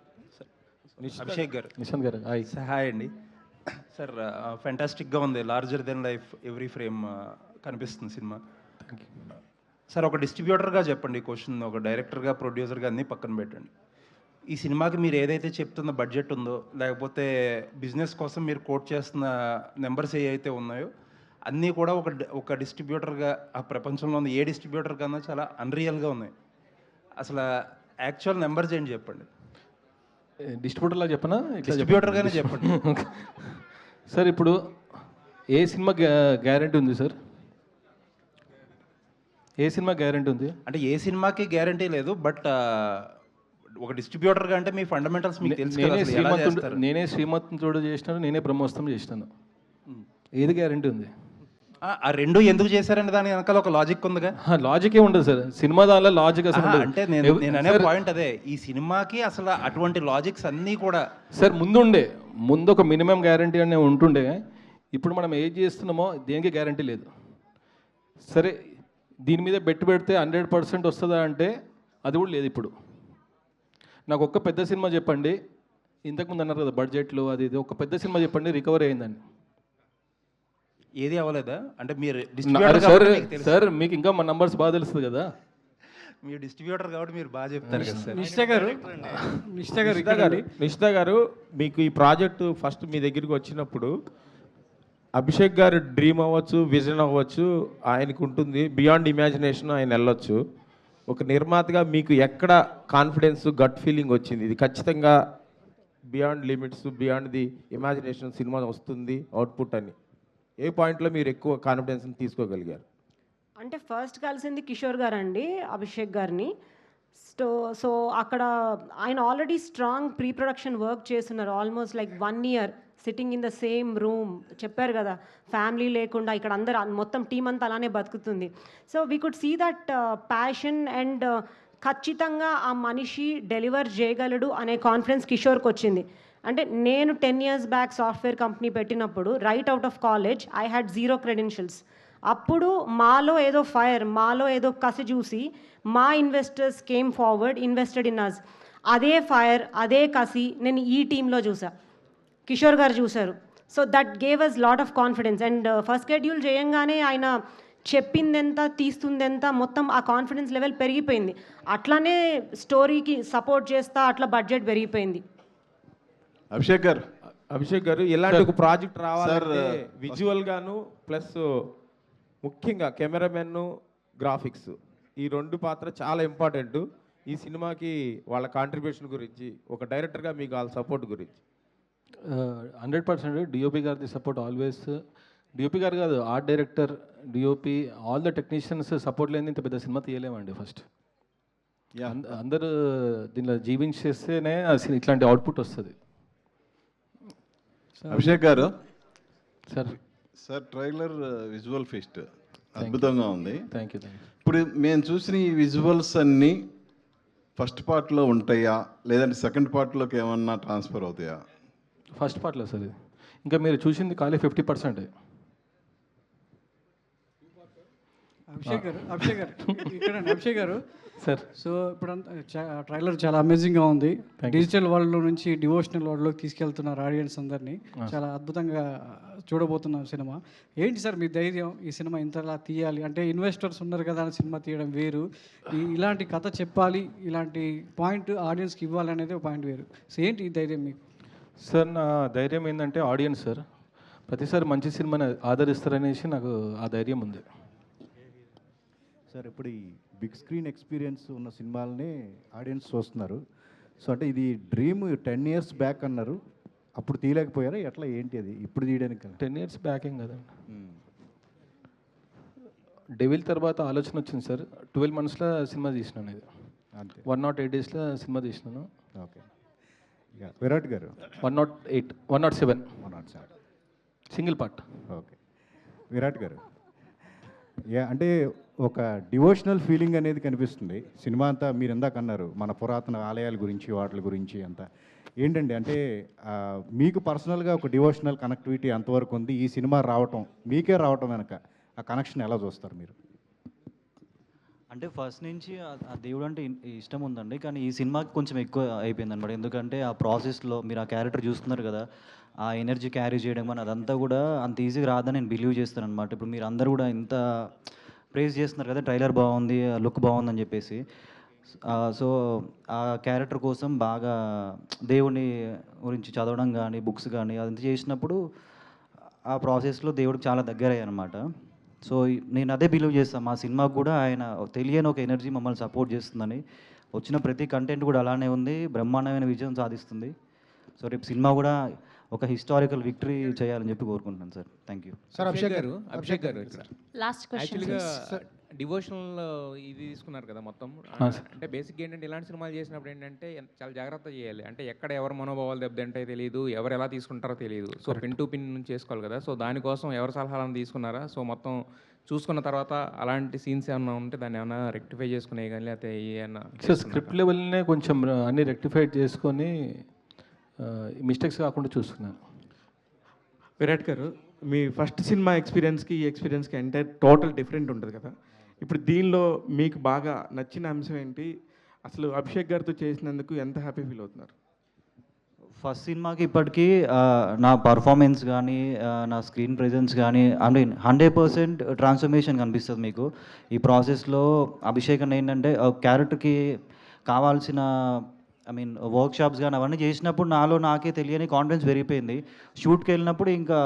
నిశాంత్ గారు హాయ్ అండి. సార్ ఫెంటాస్టిక్గా ఉంది, larger than life every frame కనిపిస్తుంది సినిమా. సార్ ఒక డిస్ట్రిబ్యూటర్గా చెప్పండి క్వశ్చన్, ఒక డైరెక్టర్గా ప్రొడ్యూసర్గా అన్నీ పక్కన పెట్టండి. ఈ సినిమాకి మీరు ఏదైతే చెప్తున్న బడ్జెట్ ఉందో, లేకపోతే బిజినెస్ కోసం మీరు కోట్ చేస్తున్న నెంబర్స్ ఏవైతే ఉన్నాయో అన్నీ కూడా ఒక డిస్ట్రిబ్యూటర్గా ఆ ప్రపంచంలో ఉన్న ఏ డిస్ట్రిబ్యూటర్ కన్నా చాలా అన్రియల్గా ఉన్నాయి. అసలు యాక్చువల్ నెంబర్స్ ఏంటి చెప్పండి. డిస్ట్రిబ్యూటర్లా చెప్పనా? డిస్ట్రిబ్యూటర్గానే చెప్పండి. సార్ ఇప్పుడు ఏ సినిమా గ్యారెంటీ ఉంది సార్? ఏ సినిమా గ్యారెంటీ ఉంది అంటే ఏ సినిమాకి గ్యారెంటీ లేదు, బట్ ఒక డిస్ట్రిబ్యూటర్గా అంటే మీ ఫండమెంటల్స్ మీకు తెలుసు కదా. నేనే శ్రీమంతుడు చేసినాను, నేనే బ్రహ్మోత్సవం చేసినాను. ఏది గ్యారెంటీ ఉంది? ఆ రెండు ఎందుకు చేశారంటే దాని వెనకాల ఒక లాజిక్ ఉందిగా. లాజిక్ ఏ ఉండదు సార్ సినిమా, దానిలో లాజిక్ అసలు అంటే నేను అనే పాయింట్ అదే, ఈ సినిమాకి అసలు అటువంటి లాజిక్స్ అన్నీ కూడా సార్ ముందు ఒక మినిమం గ్యారంటీ అనే ఉంటుండే. ఇప్పుడు మనం ఏం చేస్తున్నామో దేనికి గ్యారంటీ లేదు. సరే దీని మీద బెట్టు పెడితే 100% వస్తుందా అంటే అది కూడా లేదు. ఇప్పుడు నాకు ఒక్క పెద్ద సినిమా చెప్పండి, ఇంతకుముందు అన్నారు కదా బడ్జెట్లో అది ఇది, ఒక పెద్ద సినిమా చెప్పండి రికవర్ అయిందని. ఏది అవ్వలేదా? అంటే మీరు సార్ మీకు ఇంకా మా నంబర్స్ బాగా తెలుస్తుంది కదా, మీరు డిస్ట్రిబ్యూటర్ కాబట్టి మీరు బాగా చెప్తారు కదా సార్. నిషిత గారు మీకు ఈ ప్రాజెక్టు ఫస్ట్ మీ దగ్గరికి వచ్చినప్పుడు అభిషేక్ గారు డ్రీమ్ అవ్వచ్చు, విజన్ అవ్వచ్చు, ఆయనకు ఉంటుంది, బియాండ్ ఇమాజినేషన్ ఆయన వెళ్ళొచ్చు. ఒక నిర్మాతగా మీకు ఎక్కడ కాన్ఫిడెన్స్, గట్ ఫీలింగ్ వచ్చింది ఇది ఖచ్చితంగా beyond limits, beyond the imagination cinema వస్తుంది అవుట్పుట్ అని? ఏ పాయింట్లో మీరు ఎక్కువ కాన్ఫిడెన్స్ని తీసుకోగలిగారు? అంటే ఫస్ట్ కలిసింది కిషోర్ గారు అండి, అభిషేక్ గారిని. సో అక్కడ ఆయన already strong pre production work చేస్తున్నారు, almost like 1 year sitting in the same room. చెప్పారు కదా ఫ్యామిలీ లేకుండా ఇక్కడ అందరు మొత్తం టీం అంతా అలానే బతుకుతుంది. So we could see that passion and ఖచ్చితంగా ఆ మనిషి డెలివర్ చేయగలడు అనే కాన్ఫిడెన్స్ కిషోర్కి వచ్చింది. అంటే నేను 10 years బ్యాక్ సాఫ్ట్వేర్ కంపెనీ పెట్టినప్పుడు right out of college I had 0 credentials. అప్పుడు మాలో ఏదో ఫైర్, మాలో ఏదో కసి చూసి మా investors came forward, invested in us. అదే ఫైర్, అదే కసి నేను ఈ టీంలో చూసా, కిషోర్ గారు చూశారు. So that gave us lot of confidence. And first schedule చేయంగానే ఆయన చెప్పిందెంత తీస్తుందెంత మొత్తం ఆ కాన్ఫిడెన్స్ లెవెల్ పెరిగిపోయింది. అట్లానే స్టోరీకి సపోర్ట్ చేస్తా అట్లా బడ్జెట్ పెరిగిపోయింది. అభిషేక్ గారు ఇలాంటి ఒక ప్రాజెక్ట్ రావాలంటే విజువల్ గాను ప్లస్ ముఖ్యంగా కెమెరామెన్, గ్రాఫిక్స్ ఈ 2 పాత్ర చాలా ఇంపార్టెంట్ ఈ సినిమాకి. వాళ్ళ కాంట్రిబ్యూషన్ గురించి ఒక డైరెక్టర్గా మీకు వాళ్ళ సపోర్ట్ గురించి. 100% డిఓపి గారిది సపోర్ట్ ఆల్వేస్. డిఓపి గారు కాదు, art director, DOP, all the technicians support లేని ఇంత పెద్ద సినిమా తీయలేమండి. ఫస్ట్ అందరూ దీనిలో జీవించేస్తేనే ఇట్లాంటి అవుట్పుట్ వస్తుంది. అభిషేక్ గారు sir sir trailer visual feast అద్భుతంగా ఉంది. Thank you. ఇప్పుడు మేము చూసిన ఈ విజువల్స్ అన్నీ ఫస్ట్ పార్ట్లో ఉంటాయా లేదంటే సెకండ్ పార్ట్లోకి ఏమన్నా ట్రాన్స్ఫర్ అవుతాయా? ఫస్ట్ పార్ట్లో సార్ ఇది. ఇంకా మీరు చూసింది ఖాళీ 50%. అభిషేక్ గారు ఇక్కడ అభిషేక్ గారు సార్. సో ఇప్పుడు ట్రైలర్ చాలా అమేజింగ్గా ఉంది. డిజిటల్ వరల్డ్లో నుంచి డివోషనల్ వరల్డ్లోకి తీసుకెళ్తున్నారు ఆడియన్స్ అందరినీ. చాలా అద్భుతంగా చూడబోతున్నాం సినిమా. ఏంటి సార్ మీ ధైర్యం ఈ సినిమా ఇంతలా తీయాలి అంటే? ఇన్వెస్టర్స్ ఉన్నారు కదా అని సినిమా తీయడం వేరు, ఇలాంటి కథ చెప్పాలి, ఇలాంటి పాయింట్ ఆడియన్స్కి ఇవ్వాలి అనేది ఒక పాయింట్ వేరు. సో ఏంటి ఈ ధైర్యం మీకు? సార్ నా ధైర్యం ఏంటంటే ఆడియన్స్ సార్. ప్రతిసారి మంచి సినిమాని ఆదరిస్తారనేసి నాకు ఆ ధైర్యం ఉంది సార్. ఇప్పుడు ఈ బిగ్ స్క్రీన్ ఎక్స్పీరియన్స్ ఉన్న సినిమాలని ఆడియన్స్ చూస్తున్నారు. సో అంటే ఇది డ్రీమ్ 10 years బ్యాక్ అన్నారు, అప్పుడు తీయలేకపోయారా ఎట్లా ఏంటి అది ఇప్పుడు తీయడానికి? 10 years బ్యాక్ ఏం కదండి. డెవిల్ తర్వాత ఆలోచన వచ్చింది సార్. 12 monthsలో సినిమా తీసినాను. ఇది అంతే 108 daysలో సినిమా తీసినాను. ఓకే. విరాట్ గారు 108, 107 సింగిల్ పార్ట్. ఓకే. విరాట్ గారు అంటే ఒక డివోషనల్ ఫీలింగ్ అనేది కనిపిస్తుంది సినిమా అంతా. మీరు ఇందాక అన్నారు మన పురాతన ఆలయాల గురించి, వాటి గురించి అంతా ఏంటండి అంటే మీకు పర్సనల్గా ఒక డివోషనల్ కనెక్టివిటీ ఎంతవరకు ఉంది? ఈ సినిమా రావటం, మీకే రావటం వెనక ఆ కనెక్షన్ ఎలా చూస్తారు మీరు? అంటే ఫస్ట్ నుంచి ఆ దేవుడు అంటే ఇష్టం ఉందండి, కానీ ఈ సినిమాకి కొంచెం ఎక్కువ అయిపోయింది అనమాట. ఎందుకంటే ఆ ప్రాసెస్లో మీరు ఆ క్యారెక్టర్ చూస్తున్నారు కదా, ఆ ఎనర్జీ క్యారీ చేయడం అని అదంతా కూడా అంత ఈజీగా రాదని నేను బిలీవ్ చేస్తాను అనమాట. ఇప్పుడు మీరు అందరూ కూడా ఇంత ప్రేజ్ చేస్తున్నారు కదా, ట్రైలర్ బాగుంది, లుక్ బాగుందని చెప్పేసి. సో ఆ క్యారెక్టర్ కోసం బాగా దేవుని గురించి చదవడం కానీ, బుక్స్ కానీ అదంతా చేసినప్పుడు ఆ ప్రాసెస్లో దేవుడికి చాలా దగ్గర అయ్యాయి అనమాట. సో నేను అదే బిలీవ్ చేస్తాను, మా సినిమాకు కూడా ఆయన తెలియని ఒక ఎనర్జీ మమ్మల్ని సపోర్ట్ చేస్తుందని. వచ్చిన ప్రతి కంటెంట్ కూడా అలానే ఉంది, బ్రహ్మాండమైన విజయం సాధిస్తుంది. సో రేపు సినిమా కూడా ఒక హిస్టారికల్ విక్టరీ చేయాలని చెప్పి కోరుకుంటున్నాను sir. Thank you sir. Abhishek గారు ఇక్కడ లాస్ట్ క్వశ్చన్. యాక్చువల్గా డివోషనల్ ఇది తీసుకున్నారు కదా మొత్తం. అంటే బేసిక్ ఏంటంటే ఇలాంటి సినిమాలు చేసినప్పుడు ఏంటంటే చాలా జాగ్రత్త చేయాలి. అంటే ఎక్కడ ఎవరు మనోభావాలు దెబ్బతింటాయో తెలియదు, ఎవరు ఎలా తీసుకుంటారో తెలియదు. సో పిన్ టు పిన్ నుంచి చేసుకోవాలి కదా. సో దానికోసం ఎవరి సలహాలను తీసుకున్నారా? సో మొత్తం చూసుకున్న తర్వాత అలాంటి సీన్స్ ఏమన్నా ఉంటే దాన్ని ఏమైనా రెక్టిఫై చేసుకునే కానీ లేకపోతే ఏమన్నా స్క్రిప్ట్ లెవెల్నే కొంచెం అన్ని రెక్టిఫై చేసుకొని మిస్టేక్స్ కాకుండా చూసుకున్నాను. విరాట్ గారు మీ ఫస్ట్ సినిమా ఎక్స్పీరియన్స్కి ఈ ఎక్స్పీరియన్స్కి ఎంటైర్ టోటల్ డిఫరెంట్ ఉంటుంది కదా. ఇప్పుడు దీనిలో మీకు బాగా నచ్చిన అంశం ఏంటి? అసలు అభిషేక్ గారితో చేసినందుకు ఎంత హ్యాపీ ఫీల్ అవుతున్నారు? ఫస్ట్ సినిమాకి ఇప్పటికీ నా పర్ఫార్మెన్స్ కానీ, నా స్క్రీన్ ప్రెజెన్స్ కానీ, ఐ మీన్ 100% ట్రాన్స్ఫర్మేషన్ కనిపిస్తుంది మీకు ఈ ప్రాసెస్లో. అభిషేక్ అన్న ఏంటంటే క్యారెక్టర్కి కావాల్సిన వర్క్షాప్స్ కానీ అవన్నీ చేసినప్పుడు నాలో నాకే తెలియని కాన్ఫిడెన్స్ పెరిగిపోయింది. షూట్కి వెళ్ళినప్పుడు ఇంకా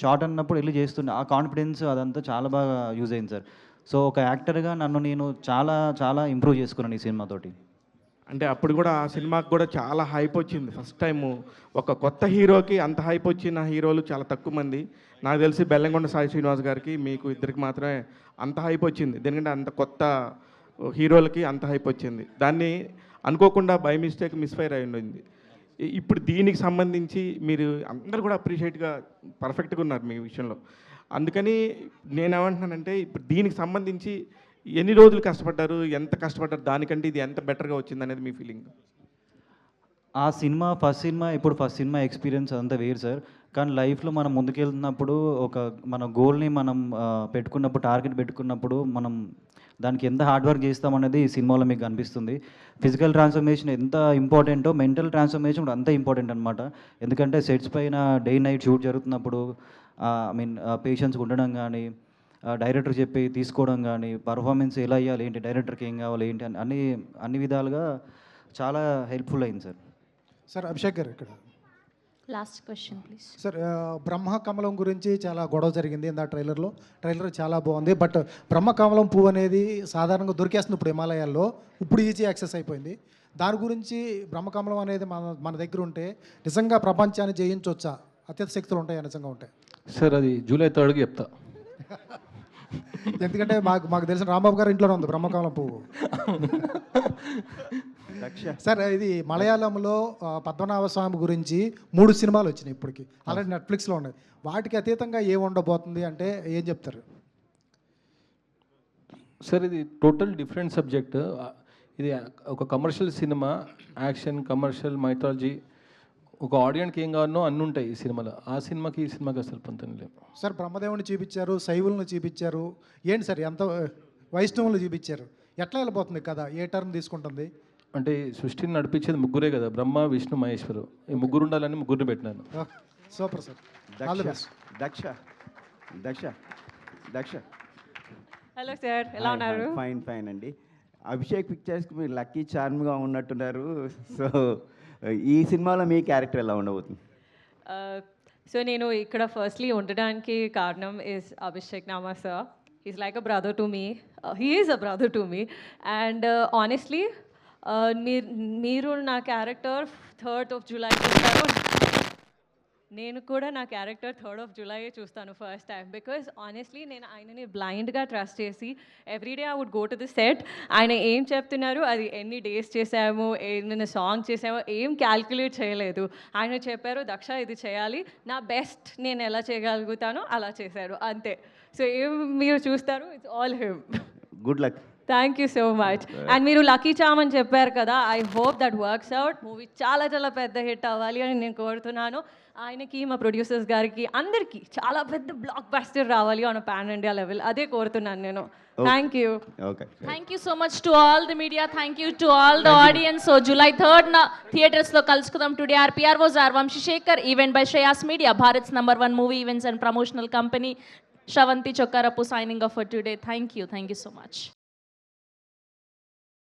షార్ట్ అన్నప్పుడు వెళ్ళి చేస్తున్నా, ఆ కాన్ఫిడెన్స్ అదంతా చాలా బాగా యూజ్ అయింది సార్. సో ఒక యాక్టర్గా నన్ను నేను చాలా చాలా ఇంప్రూవ్ చేసుకున్నాను ఈ సినిమాతోటి. అంటే అప్పుడు కూడా ఆ సినిమాకి కూడా చాలా హైప్ వచ్చింది. ఫస్ట్ టైము ఒక కొత్త హీరోకి అంత హైప్ వచ్చిన హీరోలు చాలా తక్కువ మంది. నాకు తెలిసి బెల్లంకొండ సాయి శ్రీనివాస్ గారికి, మీకు ఇద్దరికి మాత్రమే అంత హైప్ వచ్చింది. ఎందుకంటే అంత కొత్త హీరోలకి అంత హైప్ వచ్చింది. దాన్ని అనుకోకుండా బై మిస్టేక్ మిస్ఫైర్ అయి ఉండింది. ఇప్పుడు దీనికి సంబంధించి మీరు అందరూ కూడా అప్రిషియేట్గా పర్ఫెక్ట్గా ఉన్నారు మీ విషయంలో. అందుకని నేనేమంటున్నానంటే ఇప్పుడు దీనికి సంబంధించి ఎన్ని రోజులు కష్టపడ్డారు, ఎంత కష్టపడ్డారు, దానికంటే ఇది ఎంత బెటర్గా వచ్చింది అనేది మీ ఫీలింగ్? ఆ సినిమా ఫస్ట్ సినిమా ఎక్స్పీరియన్స్ అదంతా వేరు సార్. కానీ లైఫ్లో మనం ముందుకెళ్తున్నప్పుడు మన గోల్ని మనం పెట్టుకున్నప్పుడు, టార్గెట్ పెట్టుకున్నప్పుడు మనం దానికి ఎంత హార్డ్ వర్క్ చేస్తామనేది ఈ సినిమాలో మీకు కనిపిస్తుంది. ఫిజికల్ ట్రాన్స్ఫర్మేషన్ ఎంత ఇంపార్టెంటో మెంటల్ ట్రాన్స్ఫర్మేషన్ కూడా అంత ఇంపార్టెంట్ అనమాట. ఎందుకంటే సెట్స్ పైన డే నైట్ షూట్ జరుగుతున్నప్పుడు పేషెన్స్గా ఉండడం కానీ, డైరెక్టర్ చెప్పి తీసుకోవడం కానీ, పర్ఫార్మెన్స్ ఎలా ఇవ్వాలి ఏంటి, డైరెక్టర్కి ఏం కావాలి ఏంటి అని అన్ని విధాలుగా చాలా హెల్ప్ఫుల్ అయింది సార్. సార్ అభిషేక్ గారు ఇక్కడ లాస్ట్ క్వశ్చన్ ప్లీజ్. సార్ బ్రహ్మకమలం గురించి చాలా గొడవ జరిగింది ఇందా ట్రైలర్ చాలా బాగుంది. బట్ బ్రహ్మకమలం పువ్వు అనేది సాధారణంగా దొరికేస్తుంది ఇప్పుడు హిమాలయాల్లో, ఇప్పుడు ఈజీ యాక్సెస్ అయిపోయింది. దాని గురించి బ్రహ్మకమలం అనేది మన దగ్గర ఉంటే నిజంగా ప్రపంచాన్ని జయించవచ్చా? అత్యంత శక్తులు ఉంటాయా నిజంగా ఉంటాయి? సార్ అది జూలై 3కి చెప్తా. ఎందుకంటే మాకు తెలిసిన రాంబాబు గారు ఇంట్లోనే ఉంది బ్రహ్మకమలం పువ్వు. సార్ ఇది మలయాళంలో పద్మనాభ స్వామి గురించి 3 సినిమాలు వచ్చినాయి ఇప్పటికి, ఆల్రెడీ నెట్ఫ్లిక్స్లో ఉన్నాయి. వాటికి అతీతంగా ఏం ఉండబోతుంది అంటే ఏం చెప్తారు? సార్ ఇది టోటల్ డిఫరెంట్ సబ్జెక్ట్. ఇది ఒక commercial cinema, action, commercial, mythology, ఒక ఆడియన్స్కి ఏం కావాలో అన్నీ ఉంటాయి ఈ సినిమాలో. ఆ సినిమాకి ఈ సినిమాకి అసలు పొంతన లేదు సార్. బ్రహ్మదేవుని చూపించారు, శైవులను చూపించారు, ఏంటి సార్ ఎంత వైష్ణవులు చూపించారు, ఎట్లా వెళ్ళిపోతుంది కదా, ఏ టర్న్ తీసుకుంటుంది? అంటే సృష్టిని నడిపించేది ముగ్గురే కదా, బ్రహ్మ, విష్ణు, మహేశ్వరు. ఈ ముగ్గురు ఉండాలని ముగ్గురిని పెట్టినాను. Super sir. Daksha hello sir, ఎలా ఉన్నారు? ఫైన్ అండి. అభిషేక్ పిక్చర్స్కి మీరు లక్కీ చార్మ్గా ఉన్నట్టున్నారు. సో ఈ సినిమాలో మీ క్యారెక్టర్ ఎలా ఉండబోతుంది? సో నేను ఇక్కడ ఫస్ట్లీ ఉండడానికి కారణం is Abhishek Nama sir. Is like a brother to me, he is a brother to me. And honestly మీరు నా క్యారెక్టర్ 3rd of July చూస్తారు, నేను కూడా నా క్యారెక్టర్ 3rd of July చూస్తాను ఫస్ట్ టైం. బికాజ్ ఆనెస్ట్లీ నేను ఆయనని బ్లైండ్గా ట్రస్ట్ చేసి everyday I would go to the set. ఆయన ఏం చెప్తున్నారు, అది ఎన్ని డేస్ చేసాము, ఏమైనా సాంగ్ చేసామో ఏం క్యాల్కులేట్ చేయలేదు. ఆయన చెప్పారు దక్ష ఇది చేయాలి, నా బెస్ట్ నేను ఎలా చేయగలుగుతానో అలా చేశారు, అంతే. సో ఏం మీరు చూస్తారు, it's all him. Good luck. Thank you so much. And మీరు లక్కీ చామ్ అని చెప్పారు కదా, I hope that works out. Movie చాలా చాలా పెద్ద హిట్ అవ్వాలి అని నేను కోరుతున్నాను. ఆయనకి, మా ప్రొడ్యూసర్స్ గారికి, అందరికీ చాలా పెద్ద బ్లాక్ బస్టర్ రావాలి ఆన్ పాన్ ఇండియా లెవెల్, అదే కోరుతున్నాను నేను. Thank you. Thank you so much to all the media, thank you to all the audience. So July 3rd థియేటర్స్లో కలుసుకుందాం. Today our PROs are Vamshi Shekhar, event by Shreyas media, Bharat's #1 movie events and promotional company, Shravanti Chokkarapu signing off for today. Thank you so much.